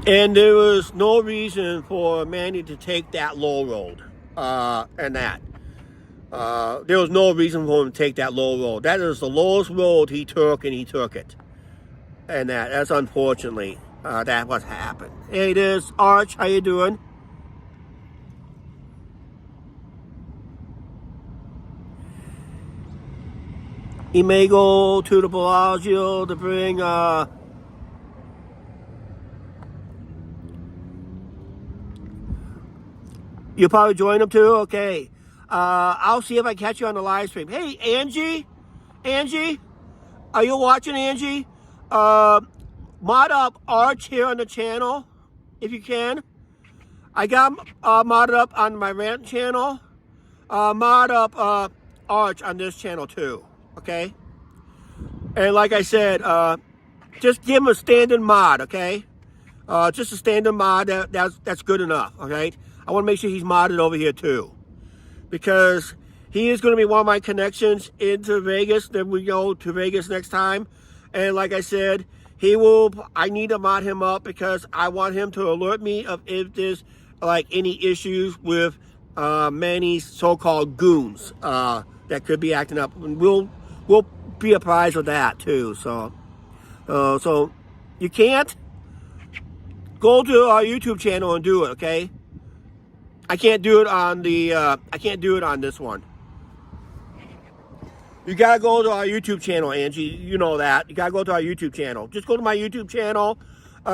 And there was no reason for Manny to take that low road, and that. There was no reason for him to take that low road. That is the lowest road he took, and he took it. And that's unfortunately, that what happened. Hey, there's Arch. How you doing? He may go to the Bellagio to bring, you'll probably join them too? Okay. I'll see if I catch you on the live stream. Hey, Angie? Angie? Are you watching, Angie? Mod up Arch here on the channel, if you can. I got modded up on my rant channel. Mod up Arch on this channel too. Okay. And like I said, just give him a standard mod. Okay. Just a standard mod. That's good enough. Okay. I want to make sure he's modded over here too, because he is going to be one of my connections into Vegas. Then we go to Vegas next time. And like I said, I need to mod him up because I want him to alert me of if there's like any issues with Manny's so-called goons that could be acting up. And we'll be apprised of that too. So you can't go to our YouTube channel and do it, okay? I can't do it on this one. You gotta go to our YouTube channel, Angie. You know that. You gotta go to our YouTube channel. Just go to my YouTube channel.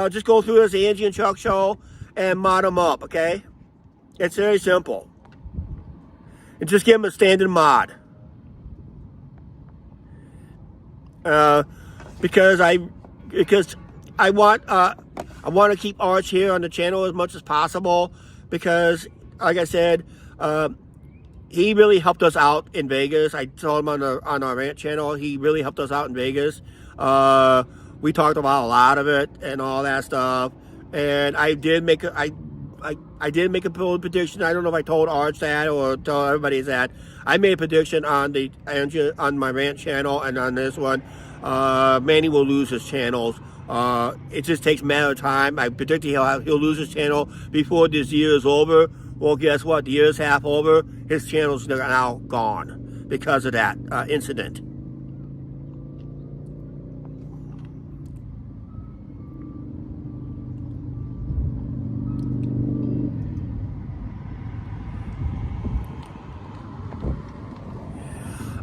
Just go through this Angie and Chuck show and mod them up, okay? It's very simple. And just give them a standard mod. Because I want to keep Arch here on the channel as much as possible, because like I said, he really helped us out in Vegas. I told him on our rant channel, he really helped us out in Vegas. We talked about a lot of it and all that stuff. And I did make a bold prediction. I don't know if I told Arch that or told everybody that. I made a prediction on my rant channel and on this one. Manny will lose his channels. It just takes a matter of time. I predict he'll lose his channel before this year is over. Well, guess what? The year is half over. His channel's now gone because of that incident.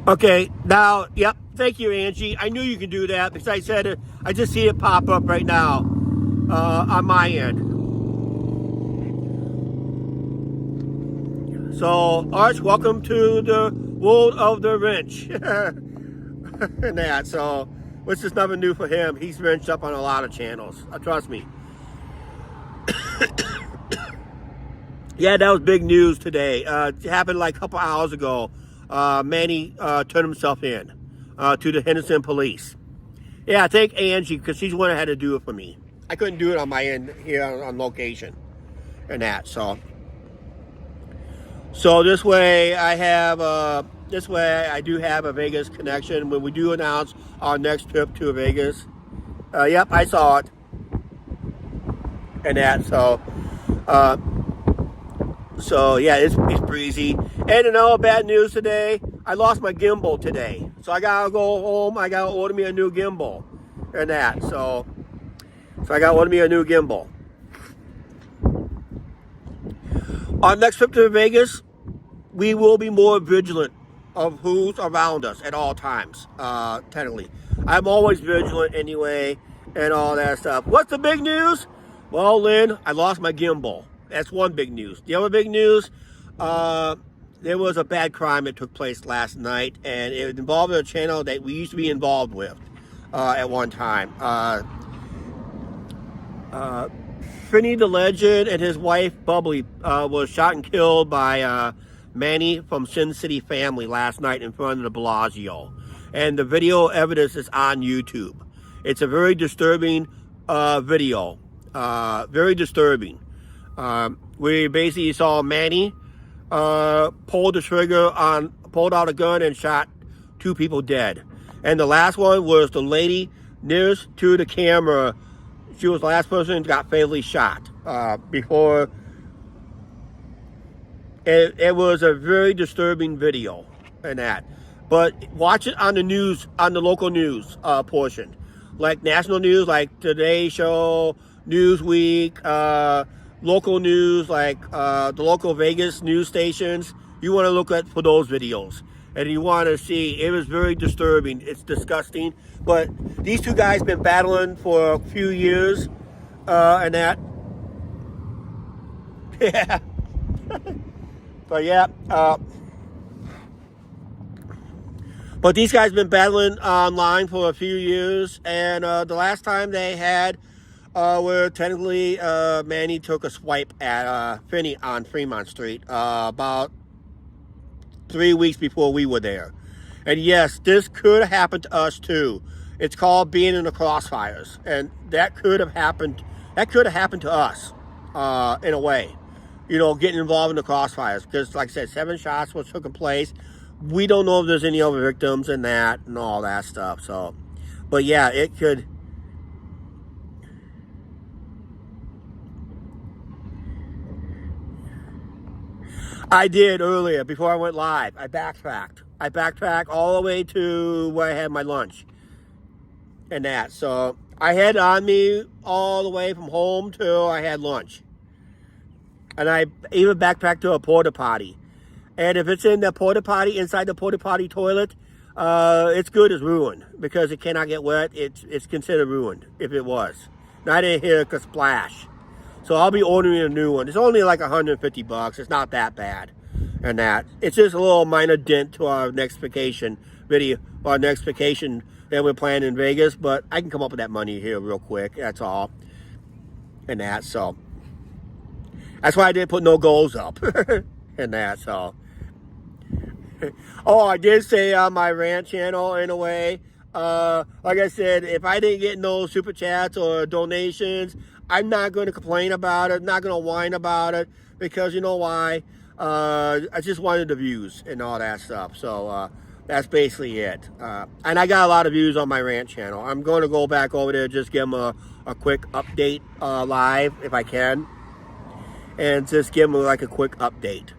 Okay, now, yep, thank you, Angie. I knew you could do that because I said it. I just see it pop up right now on my end. So, Arch, welcome to the world of the wrench. And that, so, which is nothing new for him. He's wrenched up on a lot of channels. Trust me. Yeah, that was big news today. It happened like a couple hours ago. Manny turned himself in to the Henderson police. Yeah, thank Angie, because she's the one that had to do it for me. I couldn't do it on my end here on location and that. So this way I do have a Vegas connection when we do announce our next trip to Vegas. Yep, I saw it and that. So yeah, it's breezy. And another bad news today, I lost my gimbal today. So I gotta go home, I gotta order me a new gimbal and that. So I gotta order me a new gimbal. Our next trip to Vegas, we will be more vigilant of who's around us at all times, technically. I'm always vigilant anyway and all that stuff. What's the big news? Well, Lynn, I lost my gimbal. That's one big news. The other big news, there was a bad crime that took place last night, and it involved a channel that we used to be involved with at one time. Finny the Legend and his wife, Bubbly, was shot and killed by Manny from Sin City Family last night in front of the Bellagio. And the video evidence is on YouTube. It's a very disturbing video. Very disturbing. We basically saw Manny pulled out a gun and shot 2 people dead. And the last one was the lady nearest to the camera. She was the last person who got fatally shot before. It was a very disturbing video and that. But watch it on the news, on the local news portion. Like national news, like Today Show, Newsweek, local news, like the local Vegas news stations. You want to look at for those videos. And you want to see, it was very disturbing. It's disgusting. But these 2 guys been battling for a few years and that. Yeah. But yeah. But these guys been battling online for a few years. And the last time they had where technically Manny took a swipe at Finney on Fremont Street about 3 weeks before we were there. And yes, this could have happened to us too. It's called being in the crossfires, and that could have happened. That could have happened to us in a way. You know, getting involved in the crossfires, because like I said, 7 shots was taking place. We don't know if there's any other victims in that and all that stuff. So, but yeah, it could. I did earlier before I went live. I backtracked. I backtracked all the way to where I had my lunch and that. So I had on me all the way from home till I had lunch. And I even backpacked to a porta potty. And if it's in the porta potty, inside the porta potty toilet, it's good as ruined because it cannot get wet. It's considered ruined if it was. And I didn't hear a splash. So I'll be ordering a new one. It's only like $150. It's not that bad. And that. It's just a little minor dent to our next vacation video, our next vacation that we're planning in Vegas. But I can come up with that money here real quick. That's all. And that, so. That's why I didn't put no goals up. And that, so. Oh, I did say on my rant channel, in a way, like I said, if I didn't get no super chats or donations, I'm not going to complain about it. I'm not going to whine about it, because you know why? I just wanted the views and all that stuff. So that's basically it. And I got a lot of views on my rant channel. I'm going to go back over there, just give them a quick update live if I can. And just give them like a quick update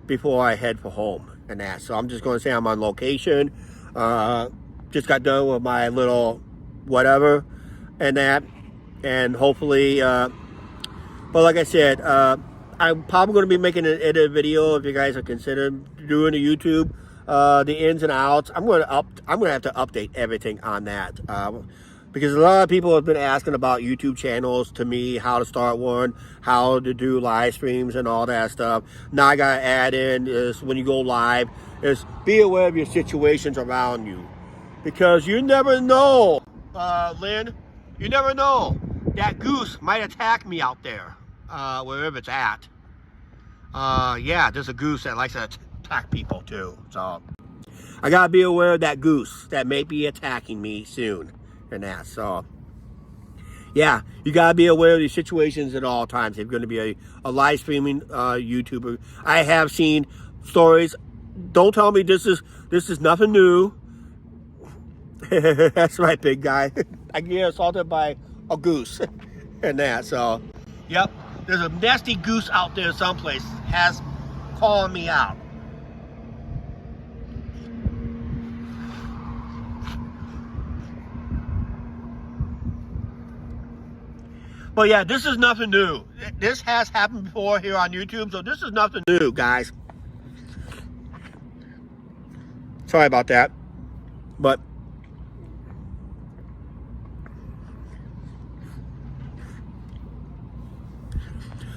before I head for home and that. So I'm just going to say I'm on location. Just got done with my little whatever and that. And hopefully, but like I said, I'm probably going to be making an edit video if you guys are considering doing a YouTube, the ins and outs. I'm going to have to update everything on that. Because a lot of people have been asking about YouTube channels to me, how to start one, how to do live streams and all that stuff. Now I got to add in is when you go live, is be aware of your situations around you. Because you never know, Lynn, you never know. That goose might attack me out there, wherever it's at. Yeah, there's a goose that likes to attack people too. So I got to be aware of that goose that may be attacking me soon. And that, so yeah, you gotta be aware of these situations at all times. If you're going to be a live streaming YouTuber, I have seen stories. Don't tell me this is nothing new. That's right, big guy. I get assaulted by a goose and that. So, yep, there's a nasty goose out there someplace has calling me out. But yeah, this is nothing new. This has happened before here on YouTube, so this is nothing new, guys. Sorry about that. But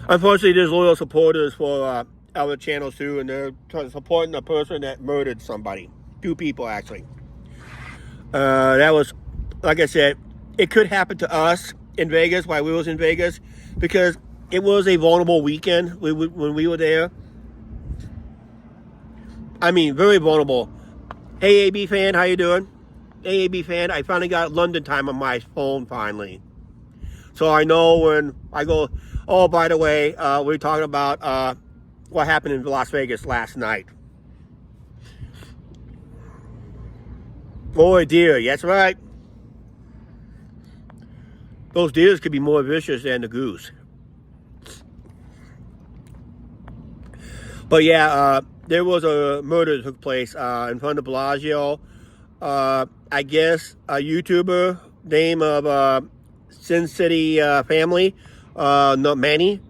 unfortunately, there's loyal supporters for other channels too, and they're supporting the person that murdered somebody. 2 people, actually. That was, like I said, it could happen to us in Vegas while we was in Vegas, because it was a vulnerable weekend when we were there. I mean, very vulnerable. Hey, AB fan, how you doing? Hey, AB fan, I finally got London time on my phone finally. So I know when I go, oh, by the way, we're talking about what happened in Las Vegas last night. Oh dear, that's right. Those deers could be more vicious than the goose. But yeah, there was a murder that took place in front of Bellagio. I guess a YouTuber name of Sin City Family, Manny,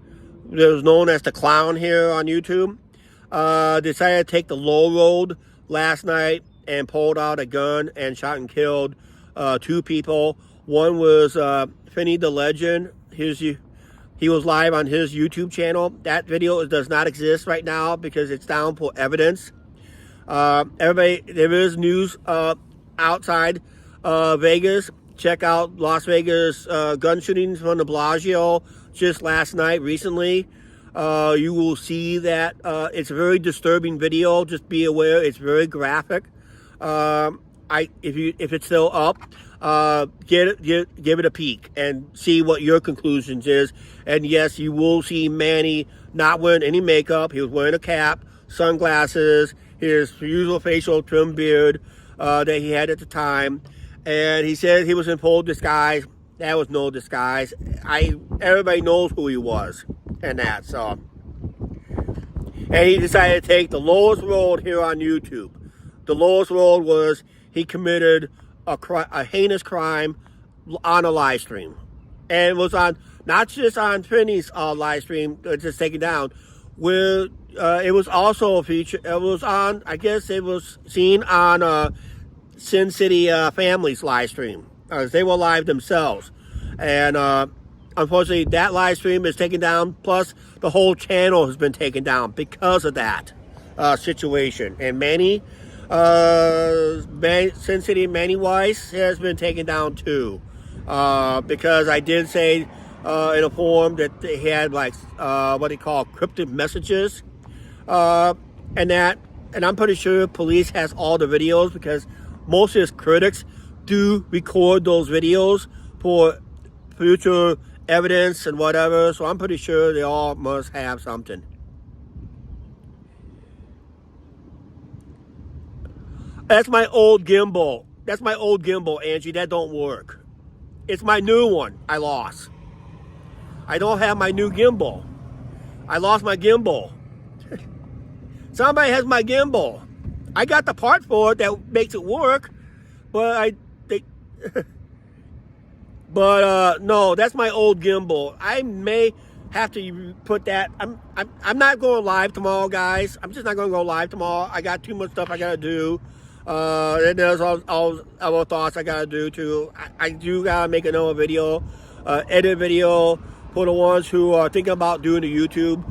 that was known as the Clown here on YouTube, decided to take the low road last night and pulled out a gun and shot and killed 2 people. One was Finney the Legend. He was live on his YouTube channel. That video does not exist right now because it's down for evidence. Everybody, there is news outside Vegas check out Las Vegas gun shootings from de Blasio just last night, recently. You will see that it's a very disturbing video. Just be aware, it's very graphic. If it's still up, give it a peek and see what your conclusions is. And yes, you will see Manny not wearing any makeup. He was wearing a cap, sunglasses, his usual facial trim beard that he had at the time. And he said he was in full disguise. That was no disguise. Everybody knows who he was and that. So, and he decided to take the lowest road here on YouTube. The lowest road was he committed a heinous crime on a live stream, and it was on not just on Finney's live stream, just taken down. Where it was also a feature. It was on. I guess it was seen on Sin City Family's live stream. They were live themselves, and unfortunately, that live stream is taken down. Plus, the whole channel has been taken down because of that situation. And Manny. Sin City Manny Weiss has been taken down too, because I did say in a forum that they had like what they call cryptic messages, and I'm pretty sure police has all the videos, because most of his critics do record those videos for future evidence and whatever. So I'm pretty sure they all must have something. That's my old gimbal. That's my old gimbal, Angie. That don't work. It's my new one I lost. I don't have my new gimbal. I lost my gimbal. Somebody has my gimbal. I got the part for it that makes it work, but no, that's my old gimbal. I may have to put that. I'm not going live tomorrow, guys. I'm just not going to go live tomorrow. I got too much stuff I got to do. And there's all other thoughts I gotta do too. I do gotta make another video, edit video for the ones who are thinking about doing the YouTube.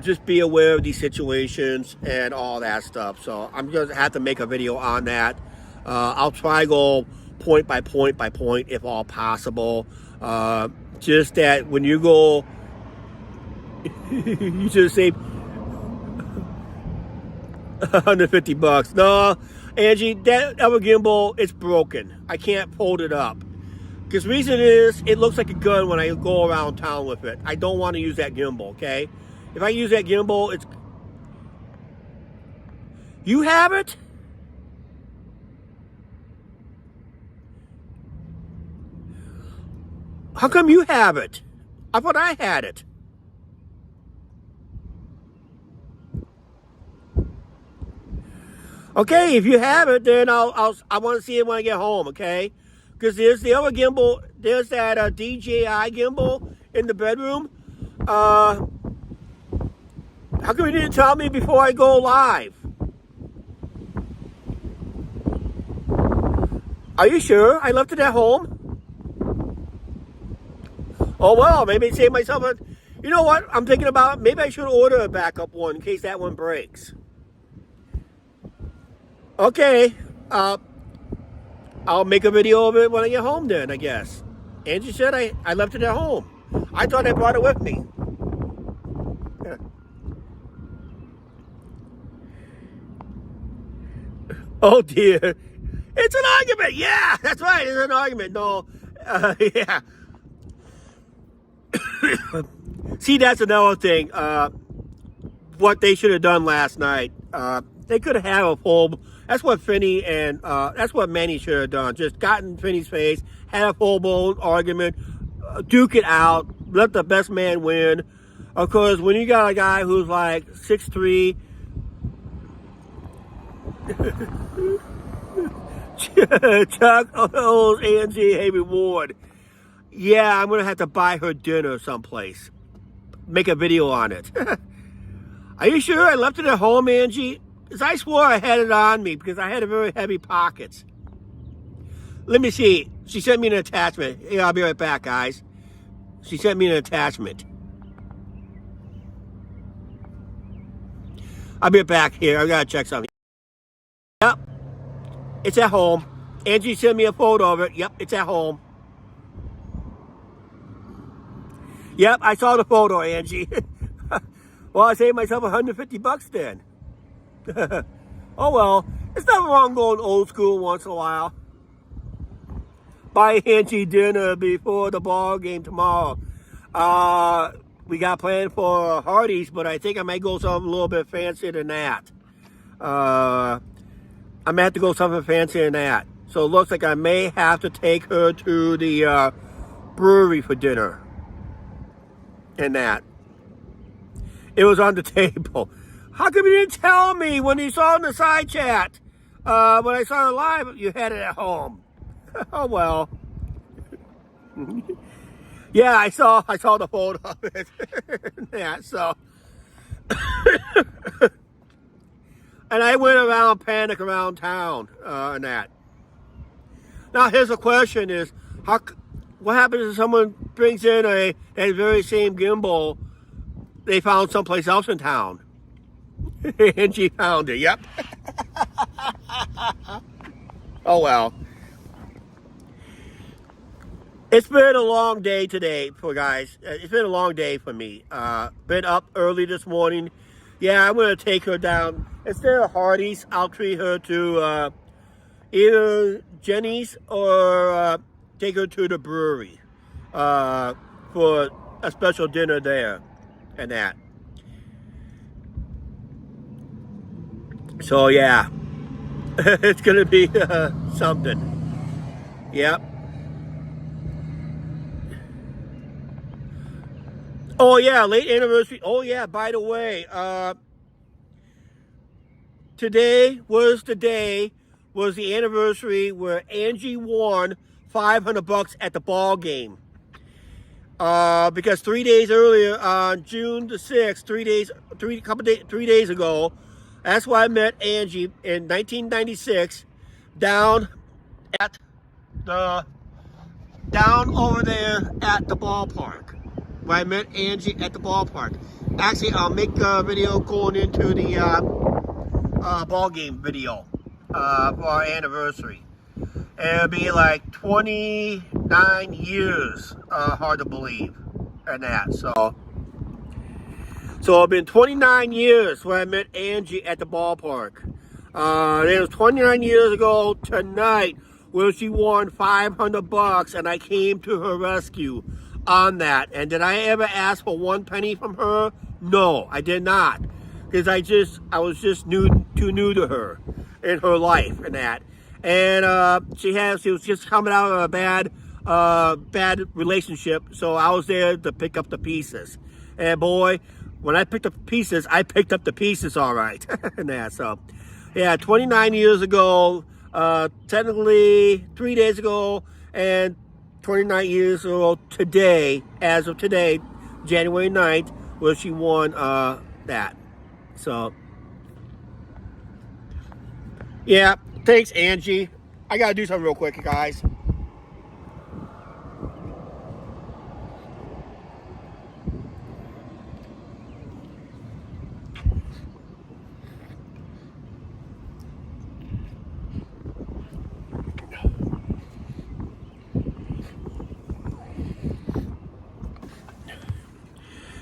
Just be aware of these situations and all that stuff. So I'm gonna have to make a video on that. I'll try to go point by point by point if all possible. Just that when you go, you should save $150. No, Angie, that other gimbal, it's broken. I can't hold it up. Because reason is, it looks like a gun when I go around town with it. I don't want to use that gimbal, okay? If I use that gimbal, it's... You have it? How come you have it? I thought I had it. Okay, if you have it, then I want to see it when I get home, okay? Because there's the other gimbal. There's that DJI gimbal in the bedroom. How come you didn't tell me before I go live? Are you sure? I left it at home? Oh, well, maybe save myself a... You know what? I'm thinking about, maybe I should order a backup one in case that one breaks. Okay, I'll make a video of it when I get home then, I guess. Angie said I left it at home. I thought I brought it with me. Oh dear. It's an argument. Yeah, that's right. It's an argument. No, yeah. See, that's another thing. What they should have done last night. They could have had a full... That's what Finney and that's what Manny should have done. Just gotten Finney's face, had a full-blown argument, duke it out, let the best man win. Of course, when you got a guy who's like 6'3", Chuck owes Angie a reward. Yeah, I'm gonna have to buy her dinner someplace. Make a video on it. Are you sure I left it at home, Angie? Because I swore I had it on me because I had a very heavy pockets. Let me see. She sent me an attachment. Yeah, I'll be right back, guys. She sent me an attachment. I'll be right back here. I gotta check something. Yep. It's at home. Angie sent me a photo of it. Yep, it's at home. Yep, I saw the photo, Angie. Well, I saved myself $150 then. Oh well, it's not wrong going old school once in a while. Buy Angie dinner before the ball game tomorrow. We got planned for Hardee's, but I think I might go something a little bit fancier than that. I may have to go something fancier than that. So it looks like I may have to take her to the brewery for dinner. And that. It was on the table. How come you didn't tell me when you saw in the side chat? When I saw it live, you had it at home. Oh well. Yeah, I saw the photo of it. Yeah, so. And I went around, panic around town, and that. Now here's the question: is what happens if someone brings in that very same gimbal they found someplace else in town? And she found it. Yep. Oh well. It's been a long day today for guys. It's been a long day for me. Been up early this morning. Yeah, I'm gonna take her down. Instead of Hardee's, I'll treat her to either Jenny's or take her to the brewery for a special dinner there and that. So yeah, it's gonna be something. Yep. Oh yeah, late anniversary. Oh yeah, by the way, today was the anniversary where Angie won $500 at the ball game. Because 3 days earlier, on June the 6th, 3 days ago, that's why I met Angie in 1996 down over there at the ballpark. Where I met Angie at the ballpark. Actually, I'll make a video going into the ball game video for our anniversary. It'll be like 29 years. Hard to believe, and that. So it's been 29 years when I met Angie at the ballpark. It was 29 years ago tonight where she won $500, and I came to her rescue on that. And did I ever ask for 1 penny from her? No, I did not, because I was just too new to her in her life and that. And she was just coming out of a bad relationship, so I was there to pick up the pieces. And boy, when I picked up the pieces all right. And that. So yeah, 29 years ago, technically 3 days ago, and 29 years old today, as of today, January 9th, where she won that. So, yeah, thanks, Angie. I got to do something real quick, guys.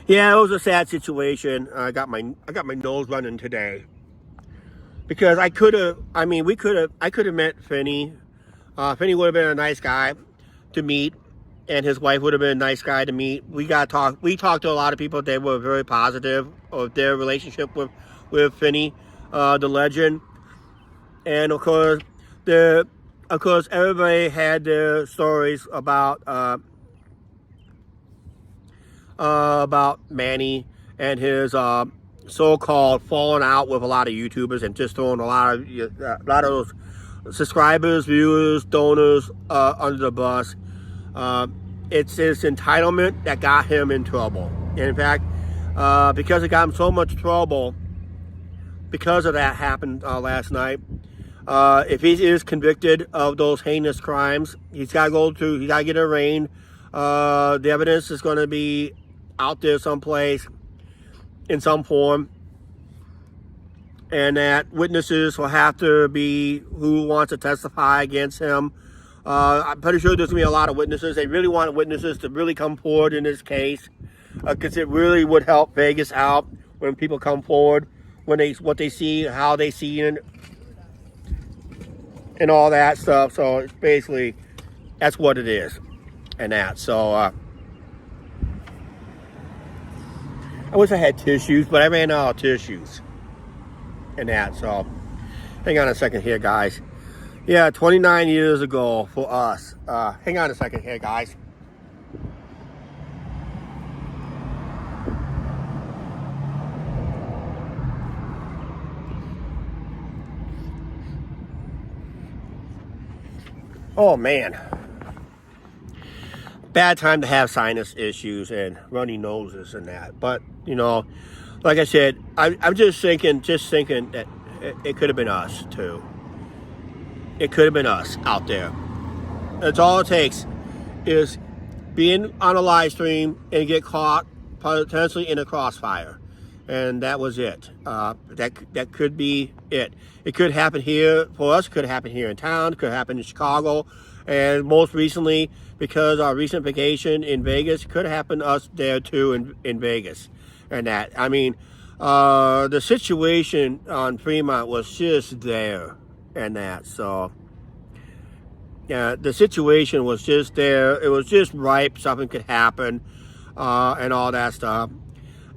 Yeah, it was a sad situation. I got my nose running today because I could have met Finney. Finney would have been a nice guy to meet, and his wife would have been a nice guy to meet. We talked to a lot of people that were very positive of their relationship with Finney, the legend, and of course everybody had their stories about Manny and his so-called falling out with a lot of YouTubers and just throwing a lot of those subscribers, viewers, donors under the bus. It's his entitlement that got him in trouble. And in fact, because it got him so much trouble, because of that happened last night. If he is convicted of those heinous crimes, he's got to get arraigned. The evidence is going to be out there someplace in some form, and that witnesses will have to be who wants to testify against him. I'm pretty sure there's going to be a lot of witnesses. They really want witnesses to really come forward in this case, because it really would help Vegas out when people come forward, when what they see, how they see it, and all that stuff. So it's basically, that's what it is, and that. So I wish I had tissues, but I ran out of tissues, and that. So hang on a second here, guys. Yeah, 29 years ago for us. Hang on a second here, guys. Oh, man. Bad time to have sinus issues and runny noses and that. But, you know, like I said, I'm just thinking that it could have been us, too. It could have been us out there. That's all it takes, is being on a live stream and get caught potentially in a crossfire. And that was it. That could be it. It could happen here for us. It could happen here in town. It could happen in Chicago. And most recently, because our recent vacation in Vegas, it could happen to us there too in Vegas. And that, I mean, the situation on Fremont was just there. And that, so yeah, the situation was just there. It was just ripe. Something could happen, and all that stuff.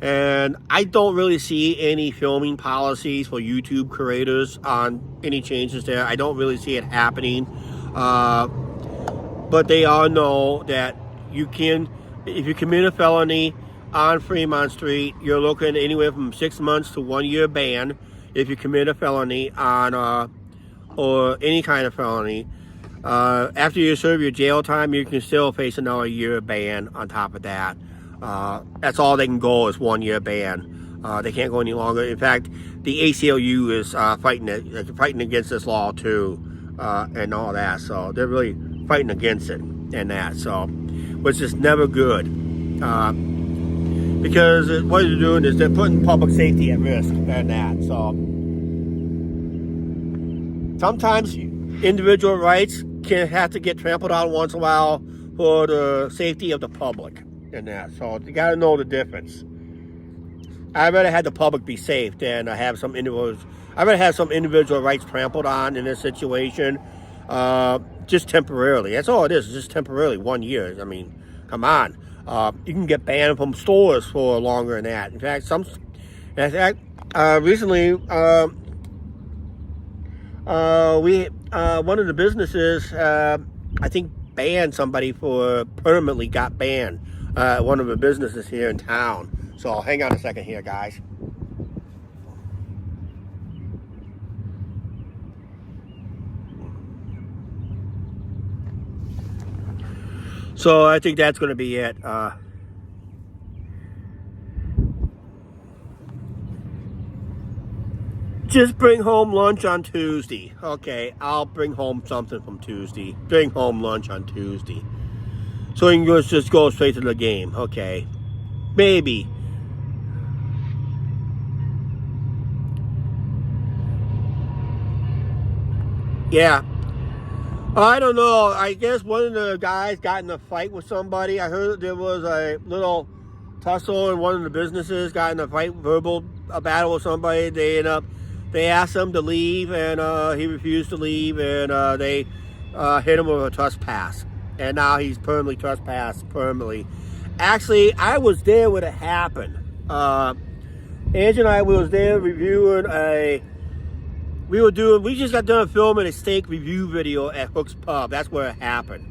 And I don't really see any filming policies for YouTube creators on any changes there. I don't really see it happening. But they all know that you can, if you commit a felony on Fremont Street, you're looking anywhere from 6 months to 1 year ban. If you commit a felony on or any kind of felony, after you serve your jail time, you can still face another year ban on top of that. That's all they can go, is 1 year ban. They can't go any longer. In fact, the ACLU is fighting against this law too, and all that. So they're really fighting against it and that. So, which is never good, because what they're doing is they're putting public safety at risk and that. So sometimes individual rights can have to get trampled on once in a while for the safety of the public and that. So you got to know the difference. I'd rather have the public be safe than have some individuals. I'd rather have some individual rights trampled on in this situation, just temporarily. That's all it is. It's just temporarily, 1 year. I mean, come on. You can get banned from stores for longer than that. In fact, recently, one of the businesses, I think, banned somebody permanently got banned. One of the businesses here in town. So hang on a second here, guys. So I think that's going to be it. Just bring home lunch on Tuesday. Okay, I'll bring home something from Tuesday. Bring home lunch on Tuesday. So you can just go straight to the game. Okay. Maybe. Yeah. I don't know. I guess one of the guys got in a fight with somebody. I heard there was a little tussle in one of the businesses, got in a fight, a battle with somebody. They asked him to leave, and he refused to leave, and they hit him with a trespass. And now he's permanently trespassed, permanently. Actually, I was there when it happened. Angie and I was there reviewing we just got done filming a steak review video at Hook's Pub. That's where it happened.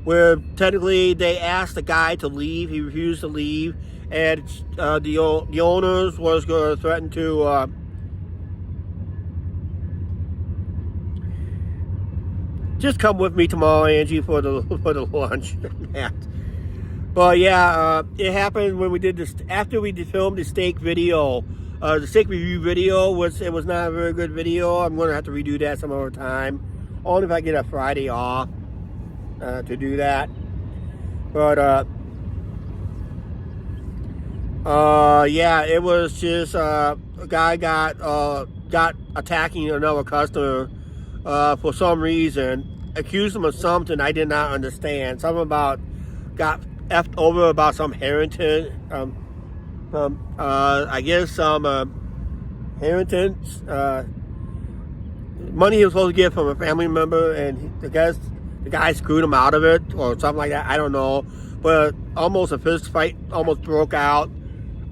Where technically they asked the guy to leave. He refused to leave. And the owners was going to threaten to just come with me tomorrow, Angie, for the lunch. But yeah, it happened when we did this, after we filmed the steak video. The steak review video was not a very good video. I'm going to have to redo that some other time. Only if I get a Friday off to do that. But Yeah, it was just a guy got attacking another customer for some reason, accused him of something I did not understand. Something about got effed over about some inheritance. I guess some inheritance money he was supposed to get from a family member, and the guy screwed him out of it or something like that. I don't know, but almost a fist fight almost broke out.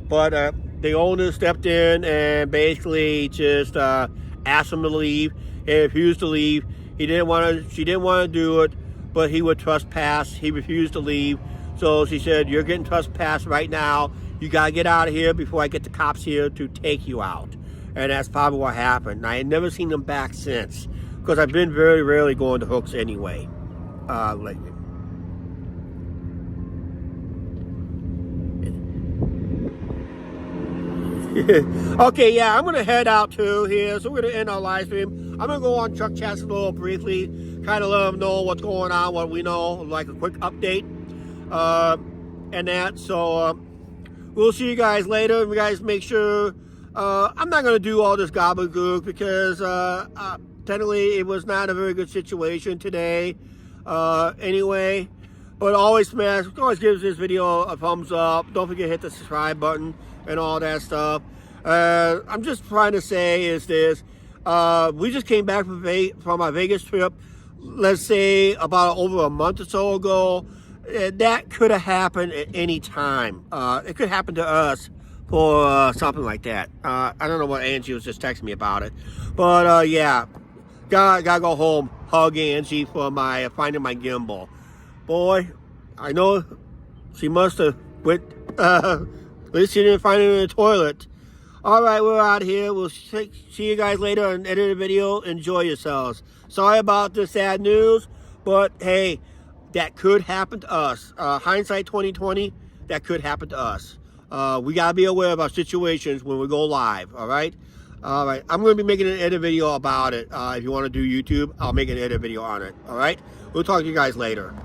But the owner stepped in and basically just asked him to leave. He refused to leave. She didn't want to do it, but he would trespass. He refused to leave. So she said, "You're getting trespassed right now. You got to get out of here before I get the cops here to take you out." And that's probably what happened. And I had never seen them back since, because I've been very rarely going to hooks anyway lately. Okay, yeah, I'm going to head out too here. So we're going to end our live stream. I'm going to go on Truck Chats a little briefly, kind of let them know what's going on, what we know, like a quick update and that. So we'll see you guys later. You guys make sure, I'm not going to do all this gobbledygook because technically it was not a very good situation today anyway. But always give this video a thumbs up. Don't forget to hit the subscribe button and all that stuff. I'm just trying to say is this. We just came back from our Vegas trip, let's say about over a month or so ago. That could have happened at any time. It could happen to us for something like that. I don't know what Angie was just texting me about it. But yeah, gotta go home, hug Angie for finding my gimbal. Boy, I know she must have went, at least she didn't find it in the toilet. All right, we're out here. We'll see you guys later on edited video. Enjoy yourselves. Sorry about the sad news, but hey, that could happen to us. Hindsight 2020, that could happen to us. We got to be aware of our situations when we go live, all right? All right, I'm going to be making an edit video about it. If you want to do YouTube, I'll make an edit video on it, all right? We'll talk to you guys later.